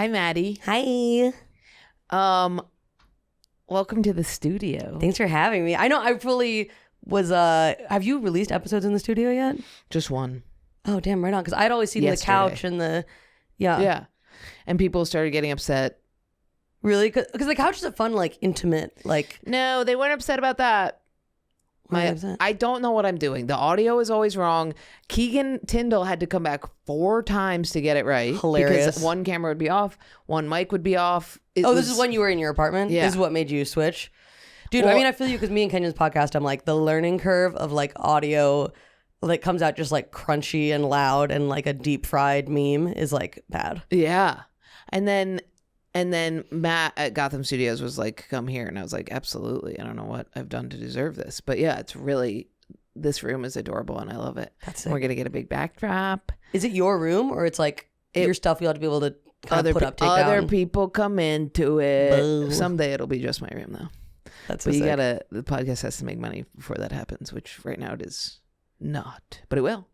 Hi, Maddie. Hi. Welcome to the studio. Thanks for having me. I know I fully was, have you released episodes in the studio yet? Just one. Oh, damn, right on. Because I'd always seen the couch and the, Yeah. And people started getting upset. Really? Because the couch is a fun, like, intimate, like. No, they weren't upset about that. I don't know what I'm doing. The audio is always wrong. Keegan Tyndall had to come back 4 times to get it right. Hilarious. Because one camera would be off, one mic would be off. This is when you were in your apartment? Yeah. This is what made you switch? Dude, Well, I mean, I feel you because me and Kenyon's podcast, I'm like, the learning curve of like audio that comes out just like crunchy and loud and like a deep fried meme is like bad. Yeah. And then Matt at Gotham Studios was like, come here. And I was like, absolutely. I don't know what I've done to deserve this. But yeah, it's really, this room is adorable and I love it. That's We're going to get a big backdrop. Is it your room or it's like your stuff you ought to be able to kind of put up, take down? Other people come into it. Boo. Someday it'll be just my room though. That's but so you sick. the podcast has to make money before that happens, which right now it is not. But it will.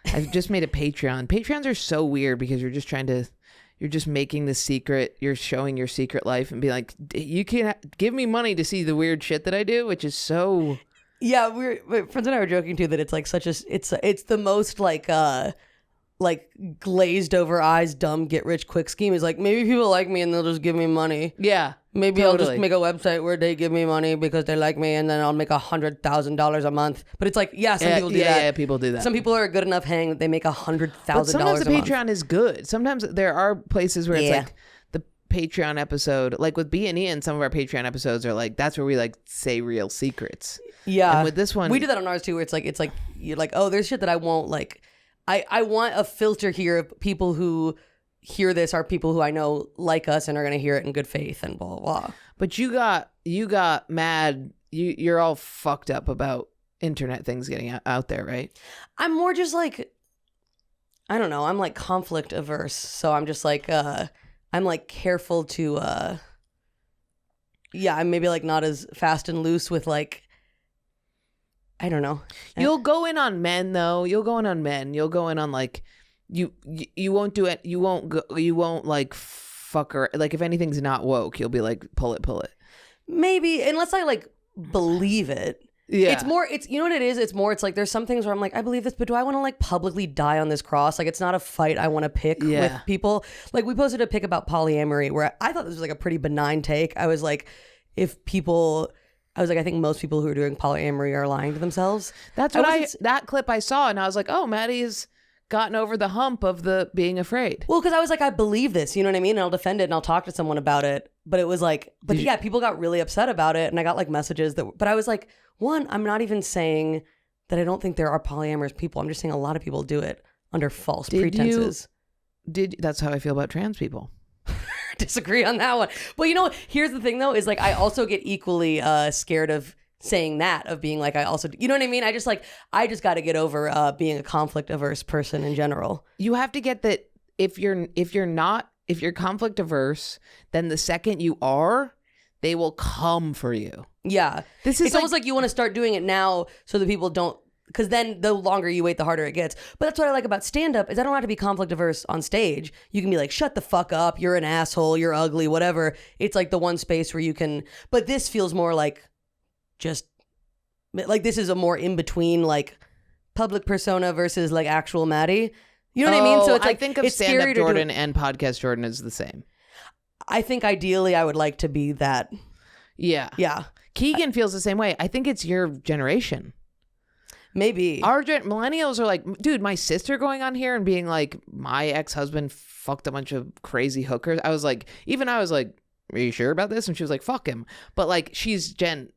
I've just made a Patreon. Patreons are so weird because you're just making the secret, you're showing your secret life and be like, you can't give me money to see the weird shit that I do, which is so. Yeah, my friends and I were joking too that it's like it's the most like glazed over eyes, dumb get rich quick scheme. Is like, maybe people like me and they'll just give me money. Yeah. Maybe totally. I'll just make a website where they give me money because they like me and then I'll make $100,000 a month. But it's like, yeah, some people do that. Yeah, people do that. Some people are a good enough hang that they make $100,000 a month. Sometimes the Patreon is good. Sometimes there are places where it's like the Patreon episode, like with B and Ian, some of our Patreon episodes are like, that's where we like say real secrets. Yeah. And with this one, we do that on ours too, where it's like you're like, oh, there's shit that I won't like. I want a filter here of people who hear this are people who I know like us and are going to hear it in good faith and blah, blah, blah. But you got mad. You're all fucked up about internet things getting out there, right? I'm more just like, I don't know. I'm like conflict averse. So I'm just like, I'm like careful to, I'm maybe like not as fast and loose with like, I don't know. You'll go in on men though. You'll go in on men. You'll go in on like, you won't do it. You won't like fuck her. Like if anything's not woke, you'll be like, pull it. Maybe, unless I like believe it. Yeah. It's you know what it is? It's like there's some things where I'm like, I believe this, but do I want to like publicly die on this cross? Like it's not a fight I want to pick with people. Like we posted a pic about polyamory where I thought this was like a pretty benign take. I was like, I think most people who are doing polyamory are lying to themselves. That's what that clip I saw and I was like, oh, Maddie's gotten over the hump of the being afraid. Well, because I was like, I believe this, you know what I mean? And I'll defend it and I'll talk to someone about it. But it was like, people got really upset about it. And I got like messages but I was like, one, I'm not even saying that I don't think there are polyamorous people. I'm just saying a lot of people do it under false pretenses. That's how I feel about trans people. Disagree on that one. Well, you know, here's the thing though, is like, I also get equally scared of saying that, of being like, I also, you know what I mean? I just got to get over being a conflict averse person in general. You have to get that if you're conflict averse, then the second you are, they will come for you. Yeah. It's almost like you want to start doing it now so that people don't, because then the longer you wait, the harder it gets. But that's what I like about stand-up is I don't have to be conflict averse on stage. You can be like, shut the fuck up. You're an asshole. You're ugly, whatever. It's like the one space where you can, but this feels more like just like this is a more in between like public persona versus like actual Maddie. You know what I mean? So it's like, I think of stand-up Jordan and podcast Jordan as the same. I think ideally I would like to be that. Yeah. Yeah. Keegan feels the same way. I think it's your generation. Maybe. Our millennials are like, dude, my sister going on here and being like, my ex-husband fucked a bunch of crazy hookers. I was like, are you sure about this? And she was like, fuck him. But like, she's Gen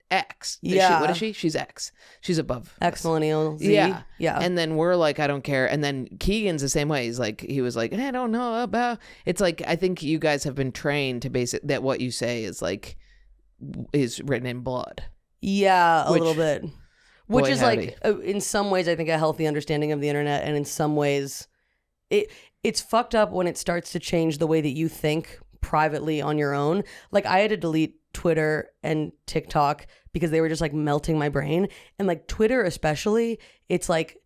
X. Yeah. What is she? She's X. She's above X millennial Z. Yeah. Yeah. And then we're like, I don't care. And then Keegan's the same way. He was like, I don't know about. It's like, I think you guys have been trained to base it that what you say is like, is written in blood. Yeah, a little bit. Which is howdy. like, in some ways, I think a healthy understanding of the internet. And in some ways, it's fucked up when it starts to change the way that you think privately on your own. Like I had to delete Twitter and TikTok because they were just like melting my brain. And like Twitter especially, it's like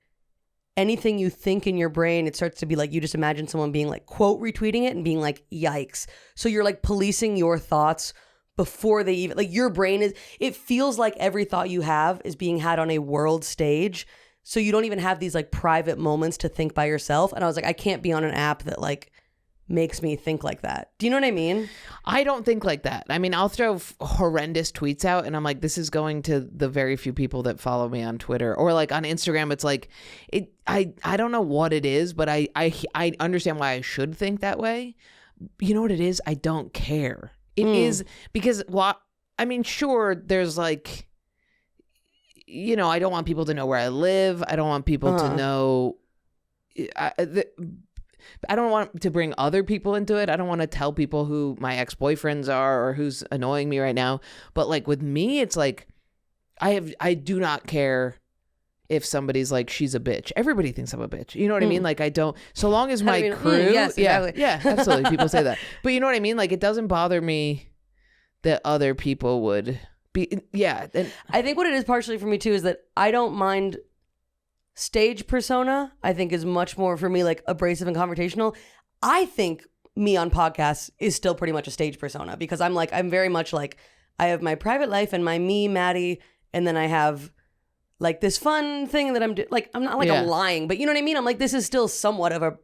anything you think in your brain, it starts to be like you just imagine someone being like quote retweeting it and being like, yikes. So you're like policing your thoughts before they even, like your brain is, it feels like every thought you have is being had on a world stage. So you don't even have these like private moments to think by yourself. And I was like, I can't be on an app that like makes me think like that. Do you know what I mean? I don't think like that. I mean, I'll throw horrendous tweets out and I'm like, this is going to the very few people that follow me on Twitter or like on Instagram. It's like, I don't know what it is, but I understand why I should think that way. You know what it is? I don't care. It is because I mean, sure, there's like, you know, I don't want people to know where I live. I don't want people to know. I don't want to bring other people into it. I don't want to tell people who my ex-boyfriends are or who's annoying me right now. But like with me, it's like I do not care if somebody's like, she's a bitch. Everybody thinks I'm a bitch. You know what I mean? Like I don't, so long as my crew. Yes, exactly. Yeah, absolutely. People say that. But you know what I mean? Like it doesn't bother me that other people would be. Yeah. And I think what it is partially for me too is that I don't mind stage persona. I think is much more for me like abrasive and confrontational. I think me on podcasts is still pretty much a stage persona because I'm very much like I have my private life and my me, Maddie, and then I have like this fun thing that I'm like I'm not like I'm lying, but you know what I mean? I'm like this is still somewhat of a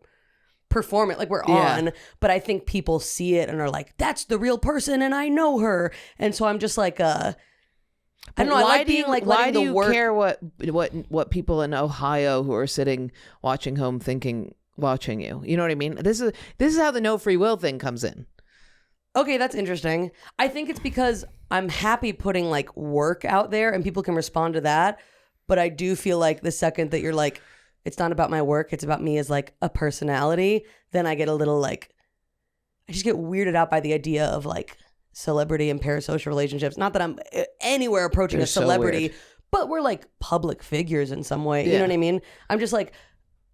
performance, like we're on, but I think people see it and are like, that's the real person and I know her. And so I'm just like I don't know. I like being like why letting do the you work. care what people in Ohio who are sitting watching home thinking watching you? You know what I mean? This is how the no free will thing comes in. Okay, that's interesting. I think it's because I'm happy putting like work out there and people can respond to that. But I do feel like the second that you're like, it's not about my work, it's about me as like a personality, then I get a little like, I just get weirded out by the idea of like celebrity and parasocial relationships. Not that I'm anywhere approaching a celebrity, but we're like public figures in some way. You know what I mean? I'm just like,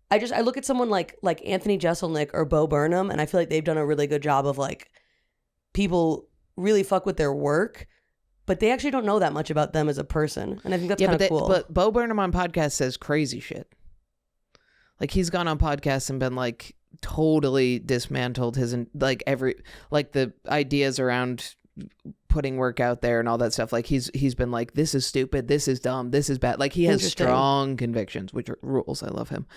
I look at someone like Anthony Jeselnik or Bo Burnham, and I feel like they've done a really good job of like, people really fuck with their work, but they actually don't know that much about them as a person. And I think that's kind of cool. But Bo Burnham on podcast says crazy shit. Like he's gone on podcasts and been like totally dismantled his like the ideas around putting work out there and all that stuff. Like he's been like, this is stupid, this is dumb, this is bad. Like he has strong convictions, which are rules. I love him.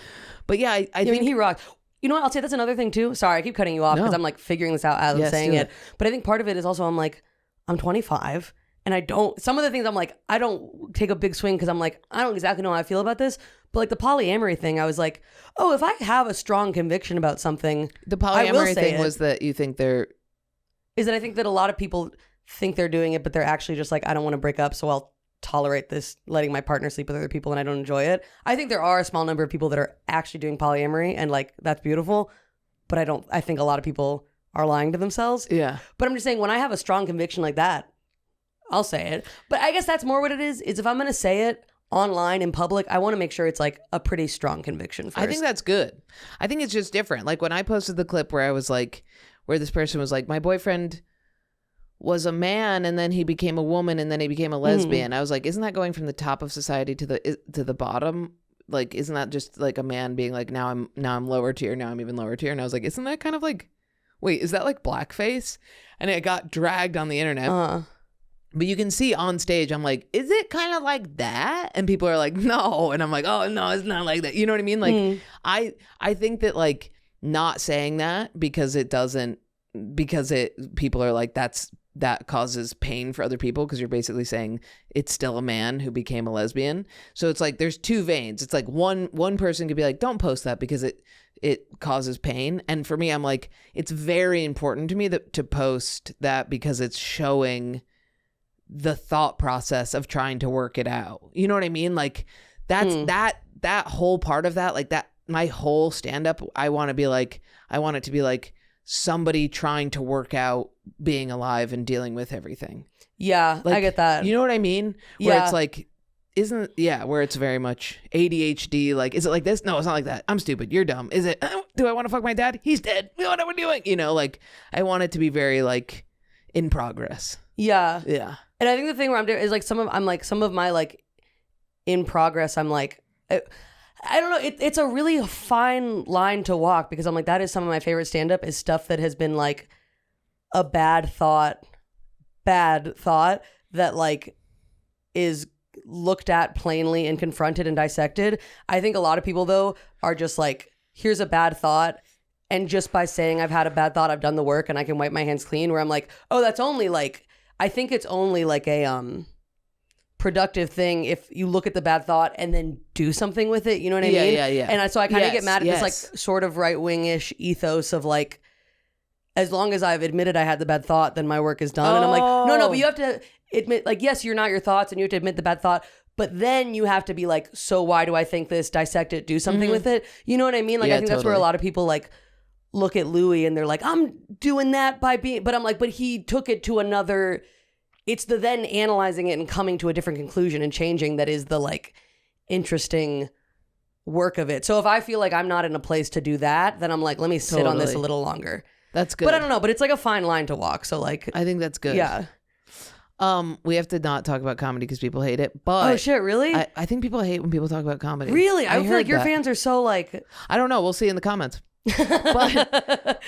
But yeah, I think he rocks. You know what? I'll say that's another thing too. Sorry, I keep cutting you off because I'm like figuring this out as I'm saying it. But I think part of it is also I'm like, I'm 25 and some of the things I'm like, I don't take a big swing because I'm like, I don't exactly know how I feel about this. But like the polyamory thing, I was like, oh, if I have a strong conviction about something, the polyamory thing was that you think is that I think that a lot of people think they're doing it, but they're actually just like, I don't want to break up, so I'll tolerate this, letting my partner sleep with other people and I don't enjoy it. I think there are a small number of people that are actually doing polyamory and like that's beautiful, but I think a lot of people are lying to themselves. Yeah. But I'm just saying when I have a strong conviction like that, I'll say it. But I guess that's more what it is if I'm going to say it online in public, I want to make sure it's like a pretty strong conviction first. I think that's good. I think it's just different. Like when I posted the clip where I was like, where this person was like, my boyfriend was a man and then he became a woman and then he became a lesbian. I was like, isn't that going from the top of society to the bottom? Like, isn't that just like a man being like, now I'm lower tier, now I'm even lower tier? And I was like, isn't that kind of like, wait, is that like blackface? And it got dragged on the internet. But you can see on stage, I'm like, is it kind of like that? And people are like, no. And I'm like, oh, no, it's not like that. You know what I mean? Like, I think that like not saying that because people are like, that causes pain for other people because you're basically saying it's still a man who became a lesbian. So it's like there's two veins. It's like one person could be like, don't post that because it causes pain. And for me, I'm like, it's very important to me to post that because it's showing the thought process of trying to work it out. You know what I mean? Like that's that whole part of that, like that, my whole stand up, I want it to be like somebody trying to work out being alive and dealing with everything. Yeah, like, I get that. You know what I mean? Where it's like, where it's very much ADHD. Like, is it like this? No, it's not like that. I'm stupid. You're dumb. Is it, do I want to fuck my dad? He's dead. What are we doing? You know, like I want it to be very like in progress. Yeah. Yeah. And I think the thing where I'm doing is like some of my like in progress, I'm like, I don't know. It's a really fine line to walk because I'm like, that is some of my favorite stand-up is stuff that has been like a bad thought that like is looked at plainly and confronted and dissected. I think a lot of people though are just like, here's a bad thought. And just by saying I've had a bad thought, I've done the work and I can wipe my hands clean, where I'm like, oh, that's only like, I think it's only like a productive thing if you look at the bad thought and then do something with it. You know what I mean? Yeah. And so I kind of get mad at this like sort of right-wing-ish ethos of like, as long as I've admitted I had the bad thought, then my work is done. And I'm like, no, but you have to admit, like, yes, you're not your thoughts and you have to admit the bad thought, but then you have to be like, so why do I think this? Dissect it, do something with it. You know what I mean? Like, I think that's where a lot of people like look at Louis and they're like, I'm doing that by being, but I'm like, but he took it to another, it's the then analyzing it and coming to a different conclusion and changing that is the like interesting work of it. So if I feel like I'm not in a place to do that, then I'm like, let me sit on this a little longer. That's good. But I don't know, but it's like a fine line to walk. So like, I think that's good. Yeah. We have to not talk about comedy because people hate it. But oh shit, really? I think people hate when people talk about comedy. Really? I feel like your fans are so like, I don't know. We'll see in the comments.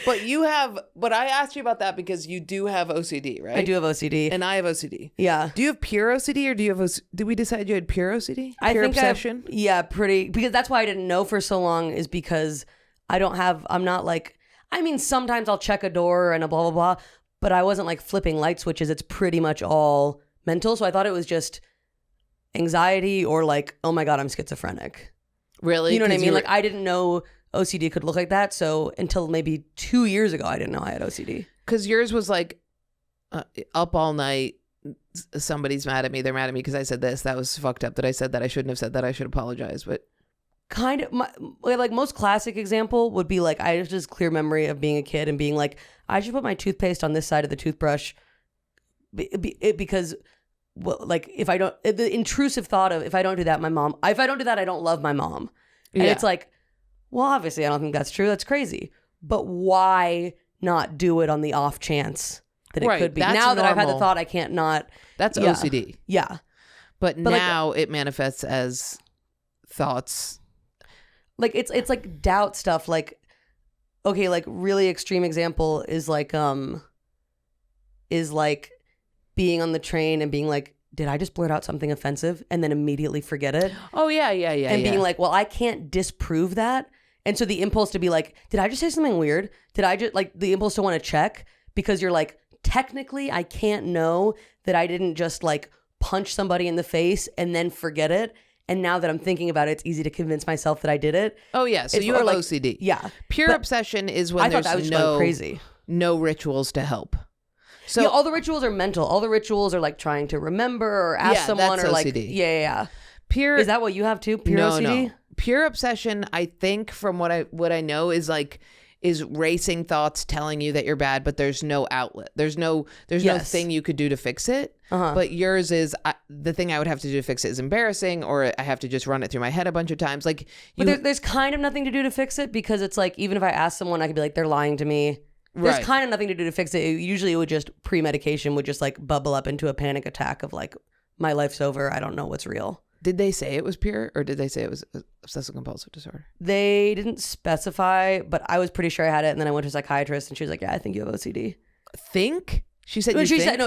but you have, but I asked you about that because you do have OCD, right? I do have OCD. And I have OCD. Yeah. Do you have pure OCD or do you have did we decide you had pure OCD? I pure think obsession? Yeah, pretty, because that's why I didn't know for so long is because I'm not like, I mean, sometimes I'll check a door and a blah, blah, blah, but I wasn't like flipping light switches. It's pretty much all mental. So I thought it was just anxiety or like, oh my God, I'm schizophrenic. Really? You know what I mean? Like I didn't know OCD could look like that. So until maybe 2 years ago, I didn't know I had OCD. Because yours was like up all night. Somebody's mad at me. They're mad at me because I said this. That was fucked up that I said that. I shouldn't have said that. I should apologize. But kind of like most classic example would be like I have just clear memory of being a kid and being like, I should put my toothpaste on this side of the toothbrush because like if I don't, the intrusive thought of if I don't do that, I don't love my mom. And it's like, well, obviously I don't think that's true. That's crazy. But why not do it on the off chance that it could be? Now that I've had the thought, I can't not. That's OCD. Yeah. But now it manifests as thoughts. Like it's like doubt stuff. Like, okay, like really extreme example is like being on the train and being like, did I just blurt out something offensive and then immediately forget it? Oh yeah. And being like, well, I can't disprove that. And so the impulse to be like, did I just say something weird? Did I just like the impulse to want to check because you're like, technically I can't know that I didn't just like punch somebody in the face and then forget it. And now that I'm thinking about it, it's easy to convince myself that I did it. Oh yeah, so you have like, OCD. Yeah. Pure obsession is when there's no rituals to help. So all the rituals are mental. All the rituals are like trying to remember or ask someone or like OCD. Yeah. Pure is that what you have too? Pure OCD? No. Pure obsession, I think from what I know is like racing thoughts telling you that you're bad, but there's no outlet. There's no thing you could do to fix it. But yours is the thing I would have to do to fix it is embarrassing, or I have to just run it through my head a bunch of times. Like, but there's kind of nothing to do to fix it because it's like even if I ask someone, I could be like, they're lying to me. There's kind of nothing to do to fix it. Usually it would just pre-medication would just like bubble up into a panic attack of like, my life's over. I don't know what's real. Did they say it was pure or did they say it was obsessive compulsive disorder? They didn't specify, but I was pretty sure I had it. And then I went to a psychiatrist and she was like, yeah, I think you have OCD. Think? She said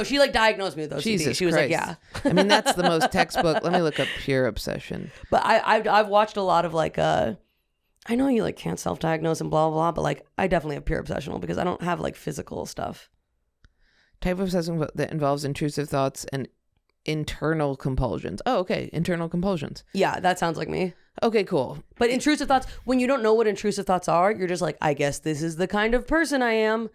she like diagnosed me with OCD. Jesus she was Christ. Like, yeah. I mean, that's the most textbook. Let me look up pure obsession. But I've watched a lot of like, I know you like can't self-diagnose and blah, blah, blah, but like I definitely have pure obsessional because I don't have like physical stuff. Type of obsession that involves intrusive thoughts and internal compulsions. Oh, okay. Internal compulsions. Yeah, that sounds like me. Okay, cool. But intrusive thoughts, when you don't know what intrusive thoughts are, you're just like, I guess this is the kind of person I am.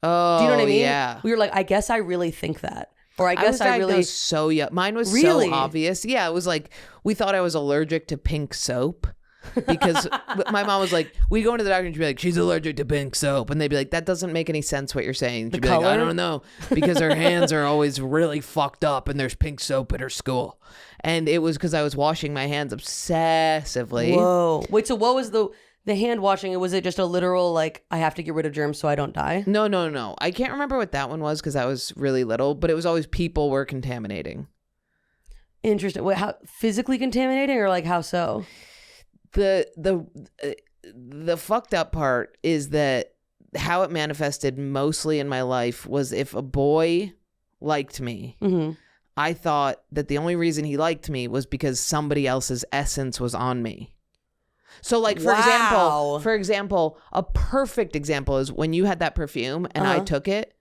Oh, do you know what I mean? Yeah. We were like, I guess I really think that. Or I guess I really so young. Mine was really? So obvious. Yeah, it was like we thought I was allergic to pink soap. Because my mom was like, we go into the doctor and she'd be like, she's allergic to pink soap, and they'd be like, that doesn't make any sense what you're saying. She'd be like, I don't know, because her hands are always really fucked up and there's pink soap at her school. And it was because I was washing my hands obsessively. Whoa. Wait, so what was the hand washing? Was it just a literal like I have to get rid of germs so I don't die? No. I can't remember what that one was because I was really little, but it was always people were contaminating. Interesting. Wait, how physically contaminating or like how so? the fucked up part is that how it manifested mostly in my life was if a boy liked me, I thought that the only reason he liked me was because somebody else's essence was on me. So like, for example, a perfect example is when you had that perfume and I took it,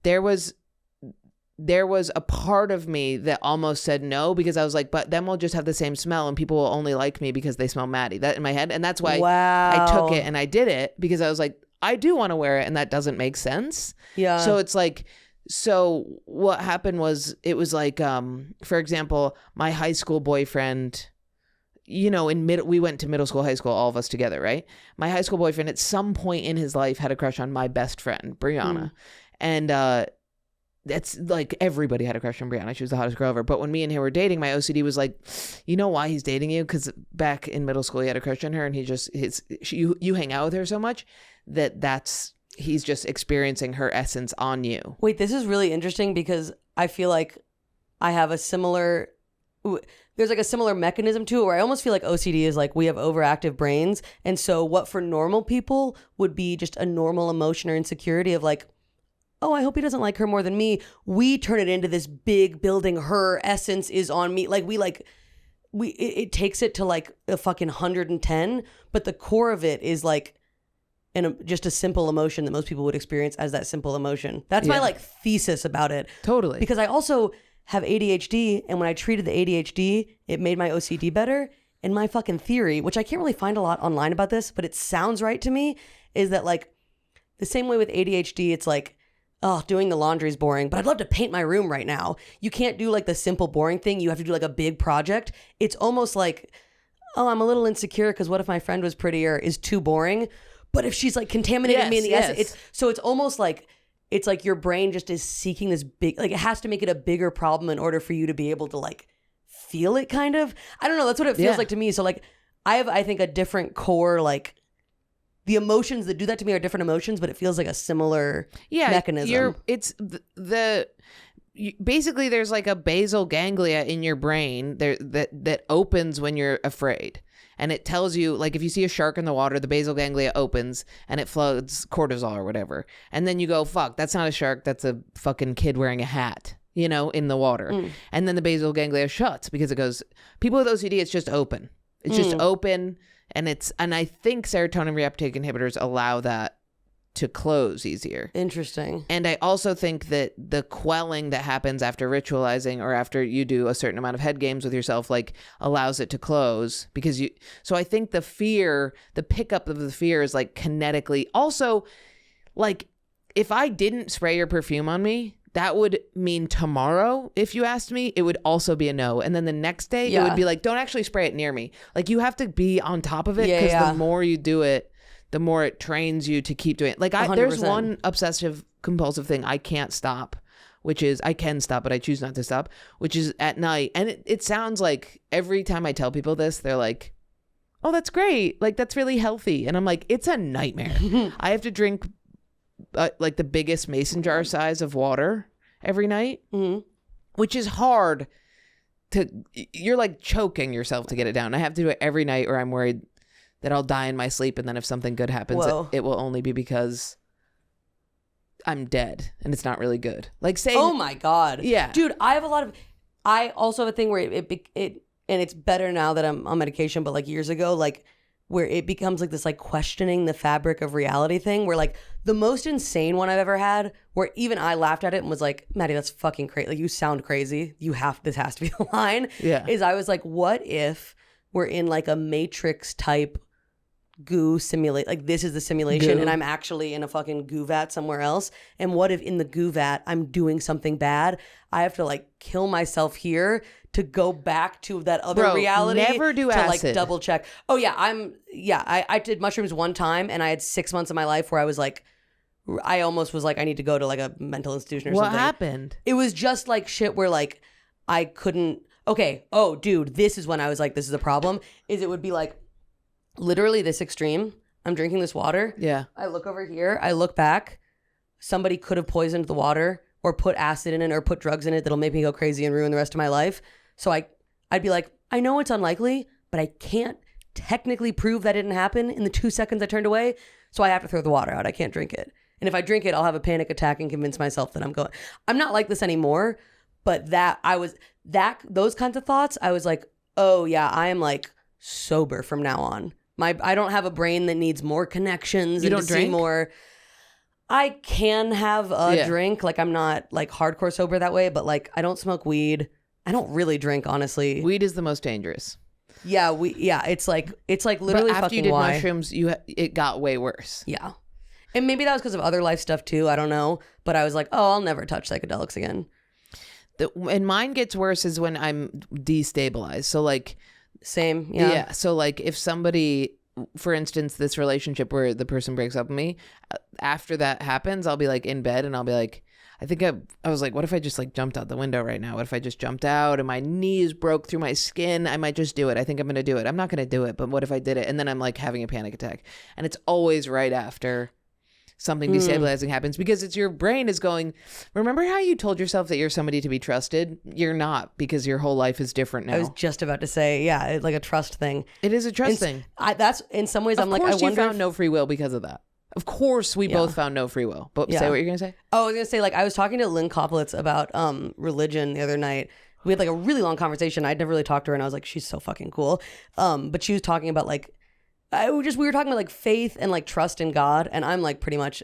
there was a part of me that almost said no, because I was like, but then we'll just have the same smell and people will only like me because they smell Maddie. That in my head. And that's why I took it and I did it, because I was like, I do want to wear it and that doesn't make sense. Yeah. So it's like, so what happened was, it was like, for example, my high school boyfriend, you know, we went to middle school, high school, all of us together, right? My high school boyfriend at some point in his life had a crush on my best friend, Brianna. And that's like, everybody had a crush on Brianna. She was the hottest girl ever. But when me and him were dating, my OCD was like, you know why he's dating you? Because back in middle school, he had a crush on her, and you hang out with her so much he's just experiencing her essence on you. Wait, this is really interesting, because I feel like I have a similar... There's like a similar mechanism to it, where I almost feel like OCD is like, we have overactive brains. And so what for normal people would be just a normal emotion or insecurity of like, oh, I hope he doesn't like her more than me, we turn it into this big building, her essence is on me. Like it takes it to like a fucking 110, but the core of it is like just a simple emotion that most people would experience as that simple emotion. That's my like thesis about it. Totally. Because I also have ADHD, and when I treated the ADHD, it made my OCD better. And my fucking theory, which I can't really find a lot online about this, but it sounds right to me, is that like the same way with ADHD, it's like, oh, doing the laundry is boring, but I'd love to paint my room right now. You can't do like the simple boring thing. You have to do like a big project. It's almost like, oh, I'm a little insecure because what if my friend was prettier is too boring. But if she's like contaminating me in the essence, it's almost like, it's like your brain just is seeking this big, like it has to make it a bigger problem in order for you to be able to like feel it kind of. I don't know. That's what it feels like to me. So like I have, I think, a different core, like the emotions that do that to me are different emotions, but it feels like a similar mechanism. Basically there's like a basal ganglia in your brain there that opens when you're afraid. And it tells you, like, if you see a shark in the water, the basal ganglia opens and it floods cortisol or whatever. And then you go, fuck, that's not a shark. That's a fucking kid wearing a hat, you know, in the water. And then the basal ganglia shuts because it goes, people with OCD, it's just open. It's just open. And I think serotonin reuptake inhibitors allow that to close easier. Interesting. And I also think that the quelling that happens after ritualizing or after you do a certain amount of head games with yourself, like, allows it to close because so I think the pickup of the fear is like kinetically. Also, like, if I didn't spray your perfume on me, that would mean tomorrow, if you asked me, it would also be a no. And then the next day it would be like, don't actually spray it near me. Like, you have to be on top of it because the more you do it, the more it trains you to keep doing it. Like, there's one obsessive compulsive thing I can't stop, which is, I can stop, but I choose not to stop, which is at night. And it sounds like every time I tell people this, they're like, oh, that's great. Like, that's really healthy. And I'm like, it's a nightmare. I have to drink like the biggest mason jar size of water every night, which is hard you're like choking yourself to get it down. I have to do it every night or I'm worried that I'll die in my sleep, and then if something good happens, it will only be because I'm dead, and it's not really good. Like, say, oh my god, yeah, dude, I also have a thing where it and it's better now that I'm on medication, but like years ago, like, where it becomes like this like questioning the fabric of reality thing, where like the most insane one I've ever had, where even I laughed at it and was like, Maddie, that's fucking crazy. Like, you sound crazy. This has to be the line. Yeah, is I was like, what if we're in like a Matrix type goo simulate, like this is the simulation and I'm actually in a fucking goo vat somewhere else, and what if in the goo vat I'm doing something bad? I have to like kill myself here to go back to that other reality. Never do to acid. Like double check. Oh yeah, I did mushrooms one time, and I had 6 months of my life where I was like, I almost was like, I need to go to like a mental institution or something. What happened? It was just like shit where like I couldn't. Okay, oh dude, this is when I was like, this is a problem. Is it would be like, literally this extreme. I'm drinking this water. Yeah. I look over here. I look back. Somebody could have poisoned the water or put acid in it or put drugs in it that'll make me go crazy and ruin the rest of my life. So I'd be like, I know it's unlikely, but I can't technically prove that didn't happen in the 2 seconds I turned away. So I have to throw the water out. I can't drink it. And if I drink it, I'll have a panic attack and convince myself that I'm not like this anymore. But those kinds of thoughts, I was like, oh yeah, I am like sober from now on. I don't have a brain that needs more connections. You and don't to see drink? more. I can have a drink. Like I'm not like hardcore sober that way, but like I don't smoke weed. I don't really drink, honestly. Weed is the most dangerous. Yeah, it's like literally but after fucking you did why. mushrooms, it got way worse. Yeah. And maybe that was because of other life stuff too. I don't know. But I was like, oh, I'll never touch psychedelics again. And mine gets worse is when I'm destabilized. So like, same. Yeah. Yeah. So like if somebody, for instance, this relationship where the person breaks up with me, after that happens, I'll be like in bed and I'll be like, I was like, what if I just like jumped out the window right now? What if I just jumped out and my knees broke through my skin? I might just do it. I think I'm going to do it. I'm not going to do it, but what if I did it? And then I'm like having a panic attack. And it's always right after something destabilizing happens because it's your brain is going, remember how you told yourself that you're somebody to be trusted? You're not, because your whole life is different now. I was just about to say, yeah, it's like a trust thing. It is a trust thing. That's in some ways, I'm like, I wonder. Of course you found if, no free will because of that. Of course we both found no free will. But say what you're going to say. Oh, I was going to say, like, I was talking to Lynn Koplitz about religion the other night. We had like a really long conversation. I'd never really talked to her and I was like, she's so fucking cool. But she was talking about like, we were talking about like faith and like trust in God. And I'm like pretty much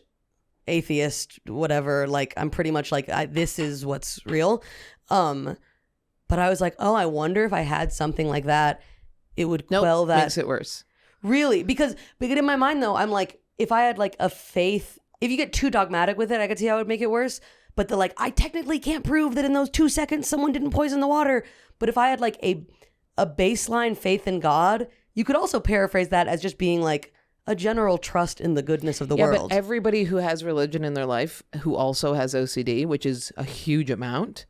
atheist, whatever. Like I'm pretty much like, this is what's real. But I was like, oh, I wonder if I had something like that, it would quell that. Makes it worse. Really? Because in my mind though, I'm like, if I had like a faith, if you get too dogmatic with it, I could see how it would make it worse. But I technically can't prove that in those 2 seconds someone didn't poison the water. But if I had like a baseline faith in God, you could also paraphrase that as just being like a general trust in the goodness of the world. But everybody who has religion in their life, who also has OCD, which is a huge amount,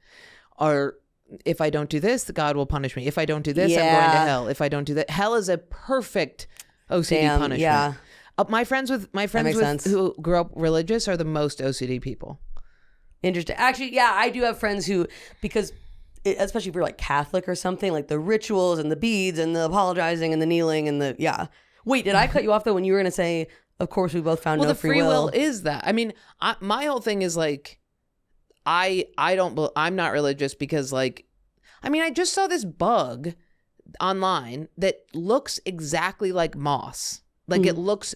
are, if I don't do this, God will punish me. If I don't do this, I'm going to hell. If I don't do that, hell is a perfect OCD punishment. Yeah. My friends who grew up religious are the most OCD people. Interesting. Actually, yeah, I do have friends who, especially if you're like Catholic or something, like the rituals and the beads and the apologizing and the kneeling and the, yeah. Wait, did I cut you off though when you were going to say, of course we both found no free will? Well, the free will is that. I mean, my whole thing is like, I'm not religious because like, I mean, I just saw this bug online that looks exactly like moss. Like it looks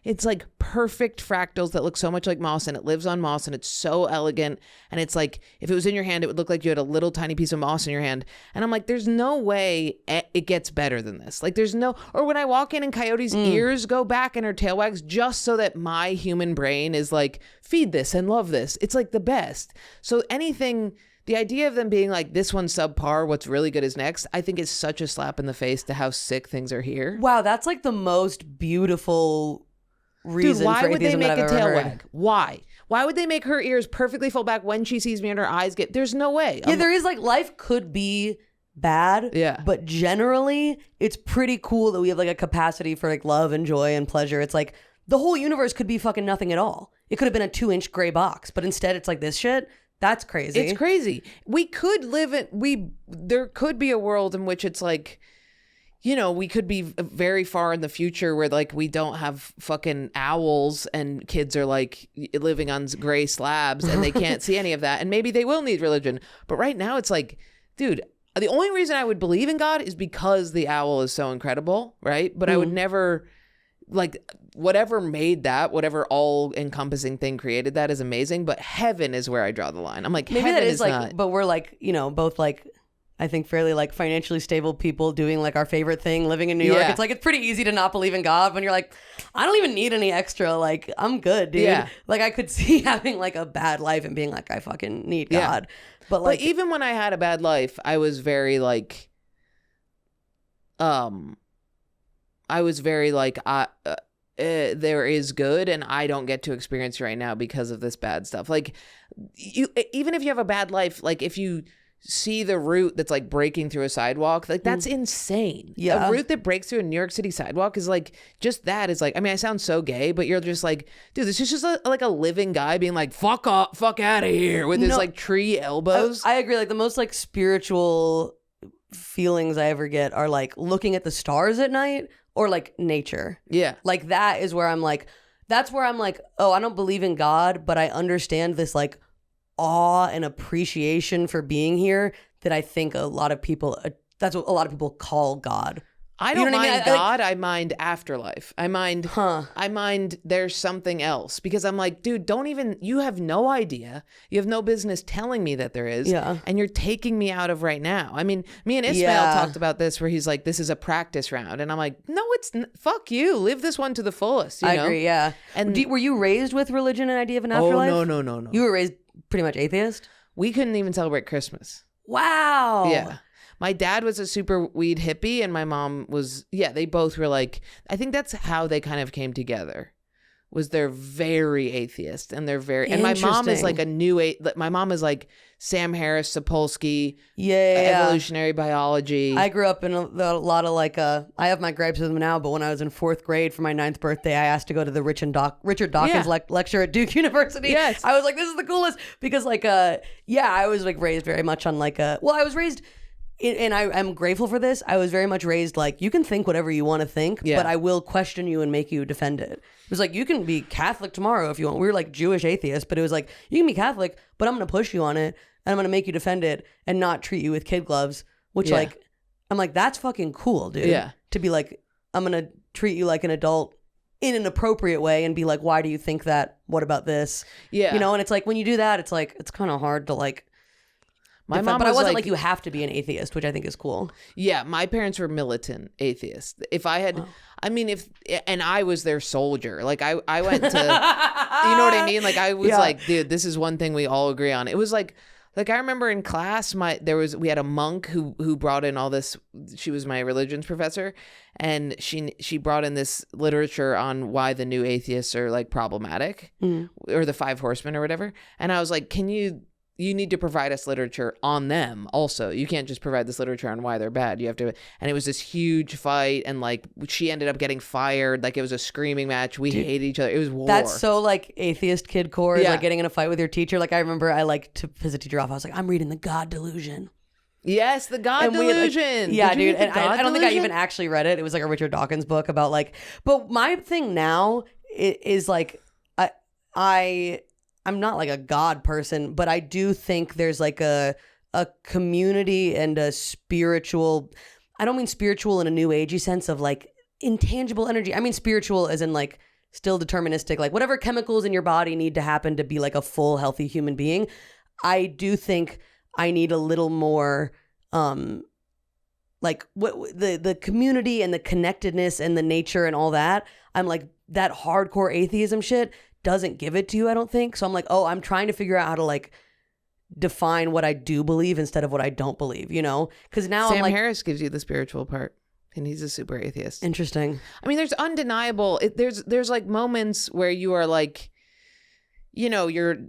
it's like perfect fractals that look so much like moss, and it lives on moss, and it's so elegant, and it's like if it was in your hand it would look like you had a little tiny piece of moss in your hand, and I'm like, there's no way it gets better than this. Like there's no, or when I walk in and Coyote's ears go back and her tail wags just so that my human brain is like, feed this and love this, it's like the best. So anything, the idea of them being like, this one's subpar, what's really good is next, I think is such a slap in the face to how sick things are here. Wow, that's like the most beautiful reason. Dude, why for would they atheism make that a I've tail ever heard. wag? Why would they make her ears perfectly full back when she sees me and her eyes get, there's no way. Yeah, there is like, life could be bad. Yeah. But generally, it's pretty cool that we have like a capacity for like love and joy and pleasure. It's like the whole universe could be fucking nothing at all. It could have been a 2-inch gray box, but instead it's like this shit. That's crazy. It's crazy. We could there could be a world in which it's like, you know, we could be very far in the future where like we don't have fucking owls and kids are like living on gray slabs and they can't see any of that. And maybe they will need religion. But right now it's like, dude, the only reason I would believe in God is because the owl is so incredible, right? But I would never, like, whatever made that, whatever all-encompassing thing created that is amazing, but heaven is where I draw the line. I'm like, maybe heaven that is like, not. But we're like, you know, both like, I think fairly like financially stable people doing like our favorite thing, living in New York. Yeah. It's like, it's pretty easy to not believe in God when you're like, I don't even need any extra. Like, I'm good, dude. Yeah. Like, I could see having like a bad life and being like, I fucking need God. But like, but even when I had a bad life, I was very like, there is good and I don't get to experience right now because of this bad stuff. Like, you, even if you have a bad life, like if you see the root that's like breaking through a sidewalk, like that's insane. Yeah. A root that breaks through a New York City sidewalk is like, just that is like, I mean, I sound so gay, but you're just like, dude, this is just like a living guy being like, fuck out of here with his like tree elbows. I agree. Like the most like spiritual feelings I ever get are like looking at the stars at night or like nature. Yeah. Like that is where I'm like, that's where I'm like, oh, I don't believe in God, but I understand this like awe and appreciation for being here that I think a lot of people, that's what a lot of people call God. I don't You know what I mind mean? God. I mind afterlife. I mind there's something else, because I'm like, dude, you have no idea. You have no business telling me that there is. Yeah. And you're taking me out of right now. I mean, me and Ismail talked about this where he's like, this is a practice round. And I'm like, no, fuck you. Live this one to the fullest. You know? Agree. Yeah. And were you raised with religion and idea of an afterlife? Oh, no. You were raised pretty much atheist? We couldn't even celebrate Christmas. Wow. Yeah. My dad was a super weed hippie, and my mom was, they both were like, I think that's how they kind of came together, was they're very atheist, and they're very, and my mom is like my mom is like Sam Harris, Sapolsky, evolutionary biology. I grew up in a lot of like, I have my gripes with them now, but when I was in 4th grade for my 9th birthday, I asked to go to the Richard Dawkins lecture at Duke University. Yes. I was like, this is the coolest, because like, I was like raised very much on like I was raised, and I'm grateful for this. I was very much raised like, you can think whatever you want to think, but I will question you and make you defend it. It was like, you can be Catholic tomorrow if you want. We were like Jewish atheists, but it was like, you can be Catholic, but I'm going to push you on it, and I'm going to make you defend it and not treat you with kid gloves, which like, I'm like, that's fucking cool, dude. Yeah. To be like, I'm going to treat you like an adult in an appropriate way and be like, why do you think that? What about this? Yeah. You know, and it's like, when you do that, it's like, it's kind of hard to like, my mom but I was wasn't like, you have to be an atheist, which I think is cool. Yeah, my parents were militant atheists. If I had, and I was their soldier. Like I went to, you know what I mean? Like I was like, dude, this is one thing we all agree on. It was like I remember in class, we had a monk who brought in all this. She was my religions professor, and she brought in this literature on why the new atheists are like problematic, or the 5 horsemen or whatever. And I was like, you need to provide us literature on them also. You can't just provide this literature on why they're bad. You have to, and it was this huge fight, and like she ended up getting fired. Like it was a screaming match. We hated each other. It was war. That's so like atheist kid core, like getting in a fight with your teacher. Like I remember I like to piss a teacher off. I was like, I'm reading The God Delusion. Yes, The God Delusion. Dude. And I don't think I even actually read it. It was like a Richard Dawkins book about like, but my thing now is like, I'm not like a God person, but I do think there's like a community and a spiritual, I don't mean spiritual in a new agey sense of like intangible energy. I mean spiritual as in like still deterministic, like whatever chemicals in your body need to happen to be like a full healthy human being. I do think I need a little more like what the community and the connectedness and the nature and all that. I'm like, that hardcore atheism shit doesn't give it to you, I don't think. So I'm like, I'm trying to figure out how to like define what I do believe instead of what I don't believe, you know? Because now Sam I'm like, Harris gives you the spiritual part, and he's a super atheist. Interesting. I mean, there's undeniable. There's like moments where you are like, you know, you're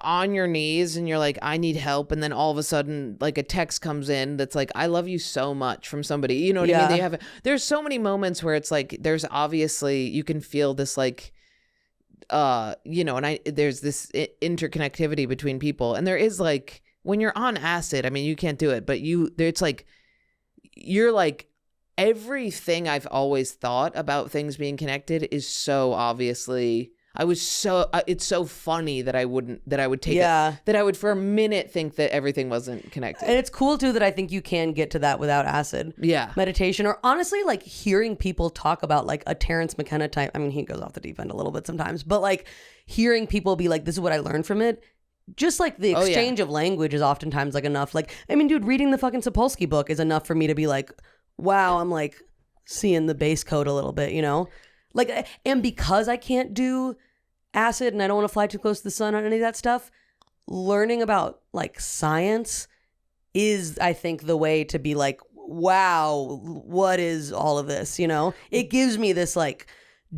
on your knees and you're like, I need help, and then all of a sudden like a text comes in that's like, I love you so much, from somebody, you know what I mean? There's so many moments where it's like, there's obviously, you can feel this like, you know, and there's this interconnectivity between people, and there is like, when you're on acid, I mean, you can't do it, but it's like, you're like, everything I've always thought about things being connected is so obviously, it's so funny that I would for a minute think that everything wasn't connected. And it's cool too that I think you can get to that without acid. Yeah. Meditation, or honestly like hearing people talk about like a Terrence McKenna type. I mean, he goes off the deep end a little bit sometimes, but like hearing people be like, this is what I learned from it. Just like the exchange of language is oftentimes like enough. Like, I mean, dude, reading the fucking Sapolsky book is enough for me to be like, wow, I'm like seeing the base coat a little bit, you know? Like, and because I can't do acid and I don't want to fly too close to the sun on any of that stuff, learning about like science is, I think, the way to be like, wow, what is all of this, you know? It gives me this like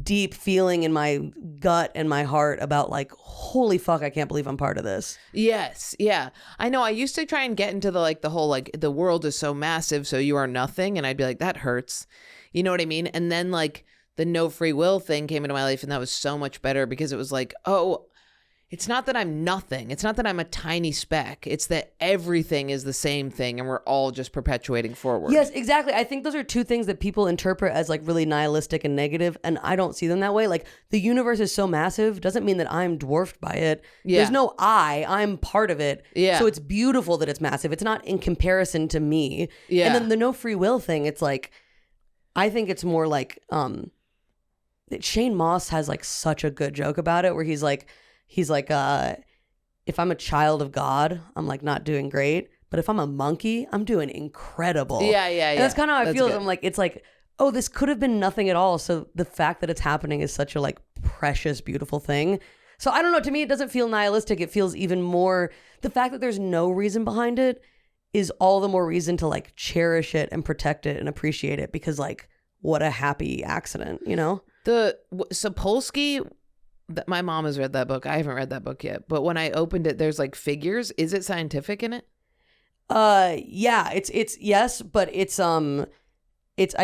deep feeling in my gut and my heart about like, holy fuck, I can't believe I'm part of this. Yes. Yeah. I know. I used to try and get into the whole like, the world is so massive, so you are nothing. And I'd be like, that hurts. You know what I mean? And then like the no free will thing came into my life, and that was so much better, because it was like, oh, it's not that I'm nothing. It's not that I'm a tiny speck. It's that everything is the same thing and we're all just perpetuating forward. Yes, exactly. I think those are two things that people interpret as like really nihilistic and negative, and I don't see them that way. Like the universe is so massive doesn't mean that I'm dwarfed by it. Yeah. There's no I'm part of it. Yeah. So it's beautiful that it's massive. It's not in comparison to me. Yeah. And then the no free will thing, it's like, I think it's more like Shane Moss has like such a good joke about it where he's like, if I'm a child of God, I'm like not doing great. But if I'm a monkey, I'm doing incredible. Yeah. And that's kind of how I feel. I'm like, it's like, oh, this could have been nothing at all. So the fact that it's happening is such a like precious, beautiful thing. So I don't know. To me, it doesn't feel nihilistic. It feels even more, the fact that there's no reason behind it is all the more reason to like cherish it and protect it and appreciate it, because like, what a happy accident, you know? The Sapolsky, my mom has read that book. I haven't read that book yet. But when I opened it, there's like figures. Is it scientific in it? Yeah, it's yes, but it's I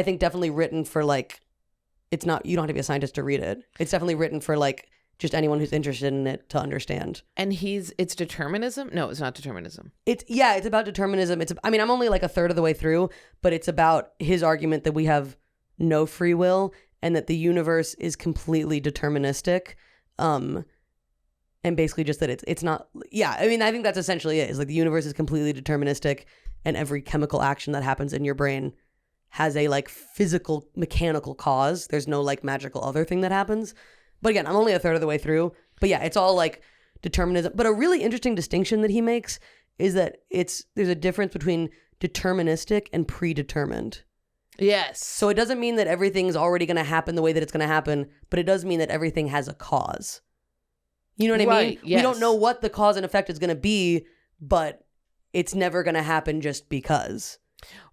think definitely written for like, it's not, you don't have to be a scientist to read it. It's definitely written for like just anyone who's interested in it to understand. And it's determinism? No, it's not determinism. It's about determinism. I'm only like a third of the way through, but it's about his argument that we have no free will and that the universe is completely deterministic. And basically just that it's not, I think that's essentially it. Is like the universe is completely deterministic and every chemical action that happens in your brain has a like physical, mechanical cause. There's no like magical other thing that happens. But again, I'm only a third of the way through. But yeah, it's all like determinism. But a really interesting distinction that he makes is that there's a difference between deterministic and predetermined. Yes. So it doesn't mean that everything's already going to happen the way that it's going to happen, but it does mean that everything has a cause. You know what I mean? Yes. We don't know what the cause and effect is going to be, but it's never going to happen just because.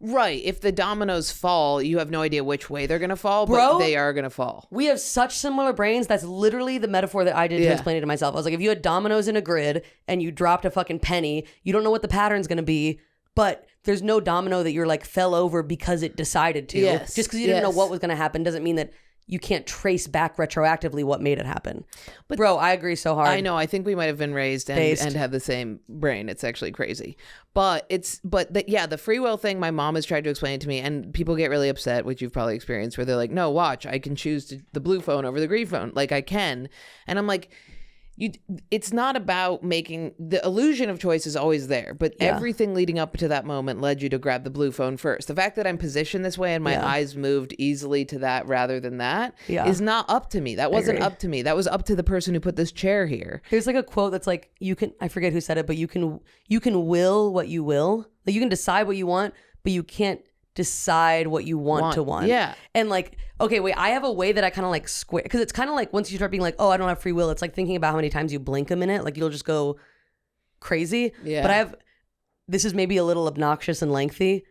Right. If the dominoes fall, you have no idea which way they're going to fall, but they are going to fall. We have such similar brains. That's literally the metaphor that I did to explain it to myself. I was like, if you had dominoes in a grid and you dropped a fucking penny, you don't know what the pattern's going to be, but there's no domino that you're like fell over because it decided to. Yes. Just because you didn't know what was going to happen doesn't mean that you can't trace back retroactively what made it happen. But bro, I agree so hard. I know. I think we might have been raised and have the same brain. It's actually crazy. But the free will thing, my mom has tried to explain it to me, and people get really upset, which you've probably experienced, where they're like, no, watch, I can choose the blue phone over the green phone. Like I can. And I'm like, it's not about making the illusion of choice is always there, but everything leading up to that moment led you to grab the blue phone first. The fact that I'm positioned this way and my eyes moved easily to that rather than that is not up to me. That wasn't up to me. That was up to the person who put this chair here. There's like a quote that's like, I forget who said it, but you can will what you will. Like you can decide what you want, but you can't decide what you want to want. Yeah. And like, okay, wait, I have a way that I kind of like square, because it's kind of like once you start being like, oh, I don't have free will, it's like thinking about how many times you blink a minute, like you'll just go crazy. Yeah. But this is maybe a little obnoxious and lengthy.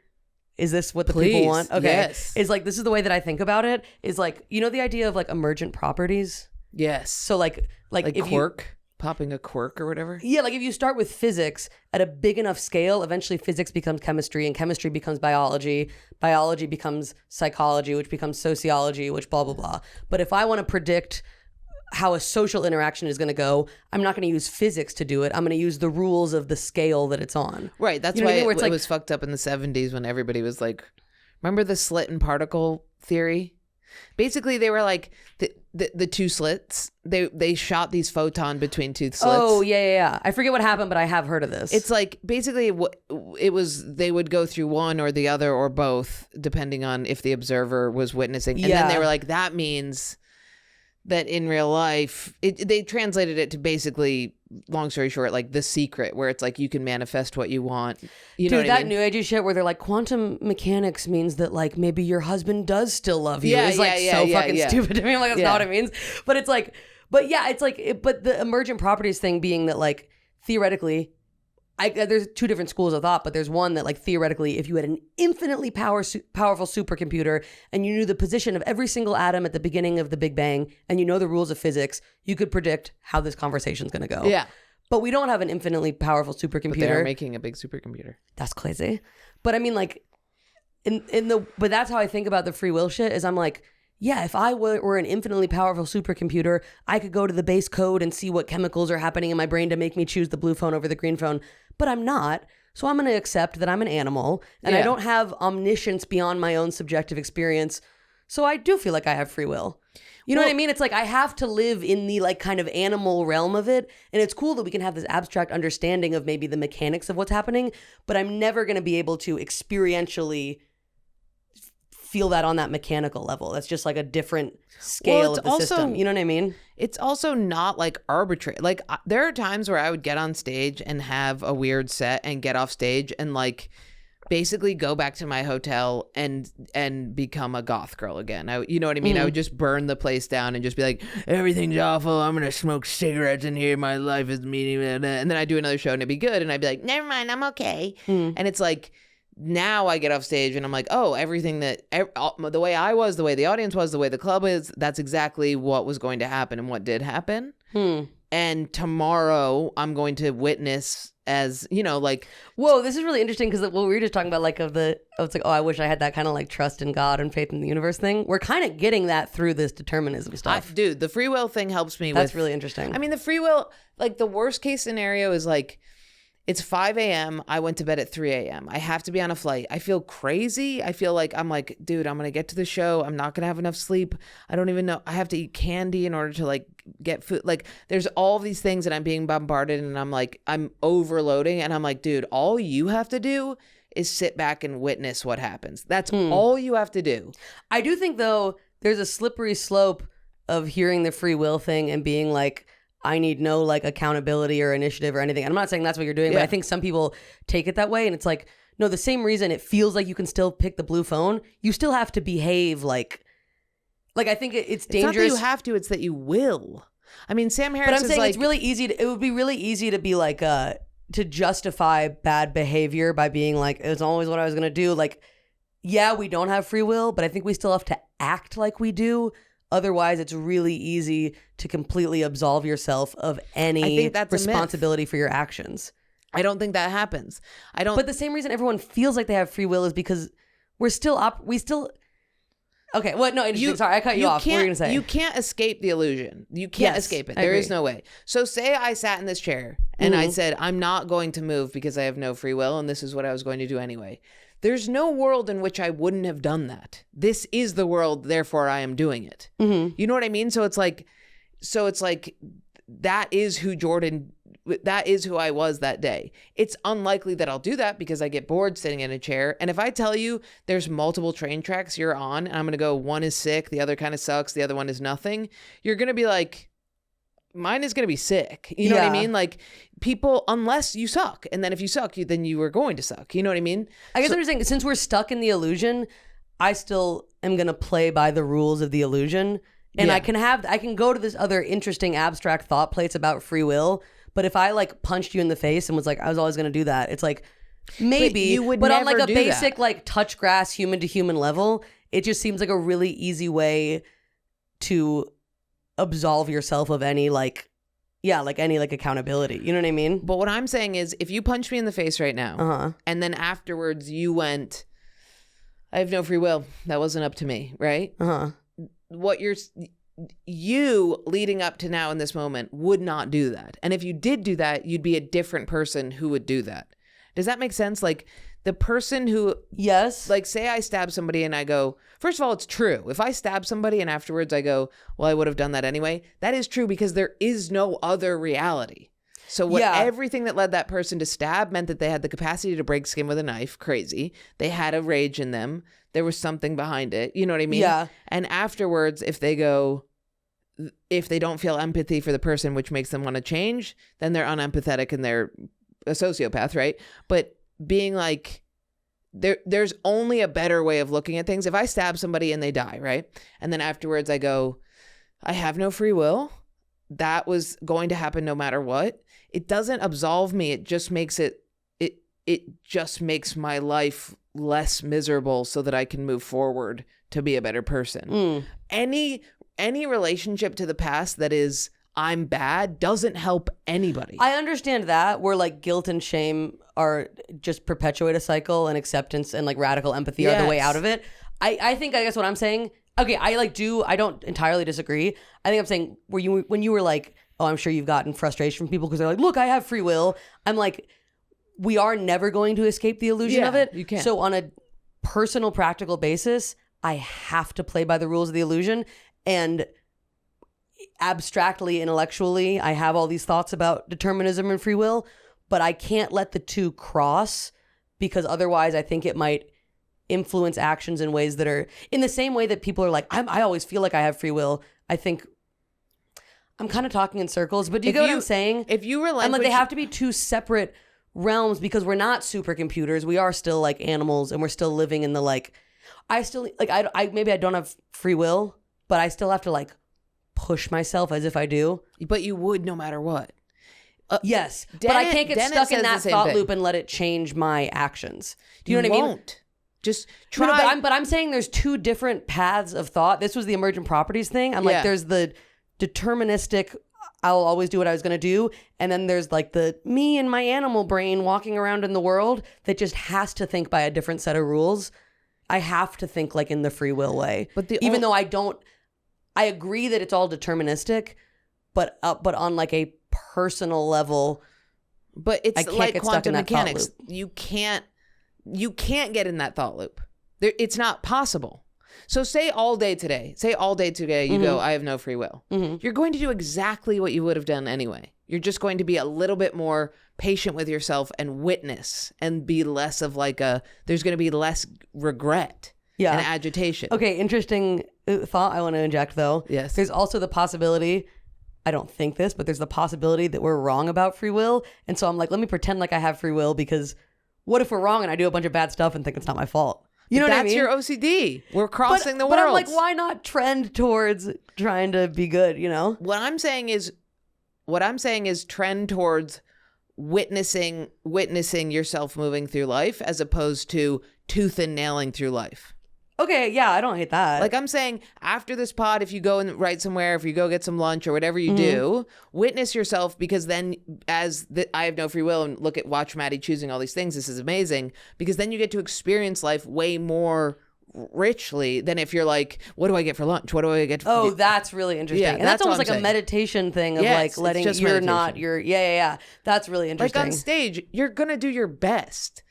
Is this what the people want? Okay. Yes. Is like, this is the way that I think about it, is like, you know the idea of like emergent properties? Yes. So like if quirk? Popping a quirk or whatever? Yeah, like if you start with physics at a big enough scale, eventually physics becomes chemistry, and chemistry becomes biology. Biology becomes psychology, which becomes sociology, which blah, blah, blah. But if I want to predict how a social interaction is going to go, I'm not going to use physics to do it. I'm going to use the rules of the scale that it's on. Right. That's why it was fucked up in the 70s when everybody was like, remember the slit and particle theory? Basically, they were like the two slits. They shot these photon between two slits. Oh yeah. I forget what happened, but I have heard of this. It's like basically it was. They would go through one or the other or both, depending on if the observer was witnessing. And then they were like, that means that in real life, they translated it to basically, long story short, like The Secret, where it's like you can manifest what you want. You know what I mean? New agey shit where they're like, quantum mechanics means that like maybe your husband does still love you. It's like fucking stupid to me. I'm like, that's not what it means. But it's like, but the emergent properties thing being that like theoretically, there's two different schools of thought, but there's one that like theoretically, if you had an infinitely powerful supercomputer and you knew the position of every single atom at the beginning of the Big Bang and you know the rules of physics, you could predict how this conversation's going to go. Yeah. But we don't have an infinitely powerful supercomputer. But they're making a big supercomputer. That's crazy. But I mean, like, but that's how I think about the free will shit is I'm like, yeah, if I were an infinitely powerful supercomputer, I could go to the base code and see what chemicals are happening in my brain to make me choose the blue phone over the green phone. But I'm not. So I'm going to accept that I'm an animal and I don't have omniscience beyond my own subjective experience. So I do feel like I have free will. You know what I mean? It's like I have to live in the like kind of animal realm of it. And it's cool that we can have this abstract understanding of maybe the mechanics of what's happening, but I'm never going to be able to experientially feel that on that mechanical level. That's just like a different scale of the system. You know what I mean? It's also not like arbitrary. Like there are times where I would get on stage and have a weird set and get off stage and like basically go back to my hotel and become a goth girl again. You know what I mean? I would just burn the place down and just be like, everything's awful. I'm going to smoke cigarettes in here. My life is meaningless. And then I do another show and it'd be good. And I'd be like, never mind, I'm okay. And it's like, now I get off stage and I'm like, oh, everything the way I was, the way the audience was, the way the club is, that's exactly what was going to happen and what did happen. And tomorrow I'm going to witness as, you know, like, whoa, this is really interesting because what we were just talking about, like, it's like, oh, I wish I had that kind of like trust in God and faith in the universe thing. We're kind of getting that through this determinism stuff. Dude, the free will thing helps me. That's really interesting. I mean, the free will, like the worst case scenario is like, it's 5 a.m. I went to bed at 3 a.m. I have to be on a flight. I feel crazy. I feel like I'm like, dude, I'm going to get to the show. I'm not going to have enough sleep. I don't even know. I have to eat candy in order to like get food. Like there's all these things that I'm being bombarded and I'm like, I'm overloading. And I'm like, dude, all you have to do is sit back and witness what happens. That's all you have to do. I do think though, there's a slippery slope of hearing the free will thing and being like, I need no like accountability or initiative or anything. And I'm not saying that's what you're doing, but I think some people take it that way. And it's like, no, the same reason it feels like you can still pick the blue phone, you still have to behave like I think it's dangerous. It's not that you have to, it's that you will. I mean, Sam Harris But I'm saying like, it's really easy it would be really easy to be like, to justify bad behavior by being like, it's always what I was going to do. Like, yeah, we don't have free will, but I think we still have to act like we do. Otherwise, it's really easy to completely absolve yourself of any responsibility for your actions. I don't think that happens. But the same reason everyone feels like they have free will is because we're still Okay, well, no, interesting. Sorry, I cut you off. What were you going to say? You can't escape the illusion. You can't escape it. There is no way. So say I sat in this chair and I said, I'm not going to move because I have no free will and this is what I was going to do anyway. There's no world in which I wouldn't have done that. This is the world, therefore I am doing it. You know what I mean? So it's like that is who I was that day. It's unlikely that I'll do that because I get bored sitting in a chair. And if I tell you there's multiple train tracks you're on and I'm going to go, one is sick, the other kind of sucks, the other one is nothing, you're going to be like, mine is going to be sick. You know what I mean? Like people, unless you suck. And then if you suck, then you are going to suck. You know what I mean? I guess I'm just saying, since we're stuck in the illusion, I still am going to play by the rules of the illusion. And I can go to this other interesting abstract thought plates about free will. But if I like punched you in the face and was like, I was always going to do that. It's like, maybe, you would but never on like a do basic, that. like touch grass, human to human level, it just seems like a really easy way to absolve yourself of any any accountability. You know what I mean? But what I'm saying is if you punch me in the face right now and then afterwards you went, I have no free will. That wasn't up to me. Right. What you leading up to now in this moment would not do that. And if you did do that, you'd be a different person who would do that. Does that make sense? Like the person who, yes, like say I stab somebody and I go, first of all, it's true. If I stab somebody and afterwards I go, well, I would have done that anyway. That is true because there is no other reality. So everything that led that person to stab meant that they had the capacity to break skin with a knife. Crazy. They had a rage in them. There was something behind it. You know what I mean? Yeah. And afterwards, if they don't feel empathy for the person, which makes them want to change, then they're unempathetic and they're a sociopath, right? But being like, there's only a better way of looking at things. If I stab somebody and they die, right? And then afterwards I go, I have no free will. That was going to happen no matter what. It doesn't absolve me. It just makes it just makes my life less miserable so that I can move forward to be a better person. Any relationship to the past that is I'm bad doesn't help anybody. I understand that where like guilt and shame are just perpetuate a cycle and acceptance and like radical empathy are the way out of it. I guess what I'm saying, Okay, I don't entirely disagree. I think I'm saying when you were like, oh, I'm sure you've gotten frustration from people because they're like, look, I have free will. I'm like, we are never going to escape the illusion of it. You can't. So on a personal, practical basis, I have to play by the rules of the illusion. And abstractly, intellectually, I have all these thoughts about determinism and free will, but I can't let the two cross because otherwise I think it might influence actions in ways that are in the same way that people are like, I always feel like I have free will. I think I'm kind of talking in circles, but do you get what I'm saying? If you relinquish, I'm like, they have to be two separate realms because we're not supercomputers. We are still like animals and we're still living in the like, I still like, I maybe I don't have free will, but I still have to like push myself as if I do. But you would no matter what. Yes, but I can't get stuck in that thought loop and let it change my actions. Do you know what I mean? Won't. Just try. No, but I'm saying there's two different paths of thought. This was the emergent properties thing. I'm like, there's the deterministic, I'll always do what I was going to do. And then there's like the me and my animal brain walking around in the world that just has to think by a different set of rules. I have to think like in the free will way. But even though I agree that it's all deterministic, but on like a personal level. But it's like quantum mechanics. You can't get in that thought loop. It's not possible. So say all day today you go, I have no free will. You're going to do exactly what you would have done anyway. You're just going to be a little bit more patient with yourself and witness and be less of like there's going to be less regret and agitation. Okay, interesting thought I want to inject though. Yes. There's also the possibility, I don't think this, but there's the possibility that we're wrong about free will. And so I'm like, let me pretend like I have free will because what if we're wrong and I do a bunch of bad stuff and think it's not my fault? You know what I mean? That's your OCD. We're crossing the world. But I'm like, why not trend towards trying to be good, you know? What I'm saying is trend towards witnessing yourself moving through life as opposed to tooth and nailing through life. Okay, yeah, I don't hate that. Like I'm saying, after this pod, if you go and write somewhere, if you go get some lunch or whatever you do, witness yourself because then I have no free will and watch Maddie choosing all these things. This is amazing because then you get to experience life way more richly than if you're like, what do I get for lunch? What do I get? Oh, that's really interesting. Yeah, and that's almost like a meditation thing of like letting you're not your, yeah. That's really interesting. Like on stage, you're going to do your best.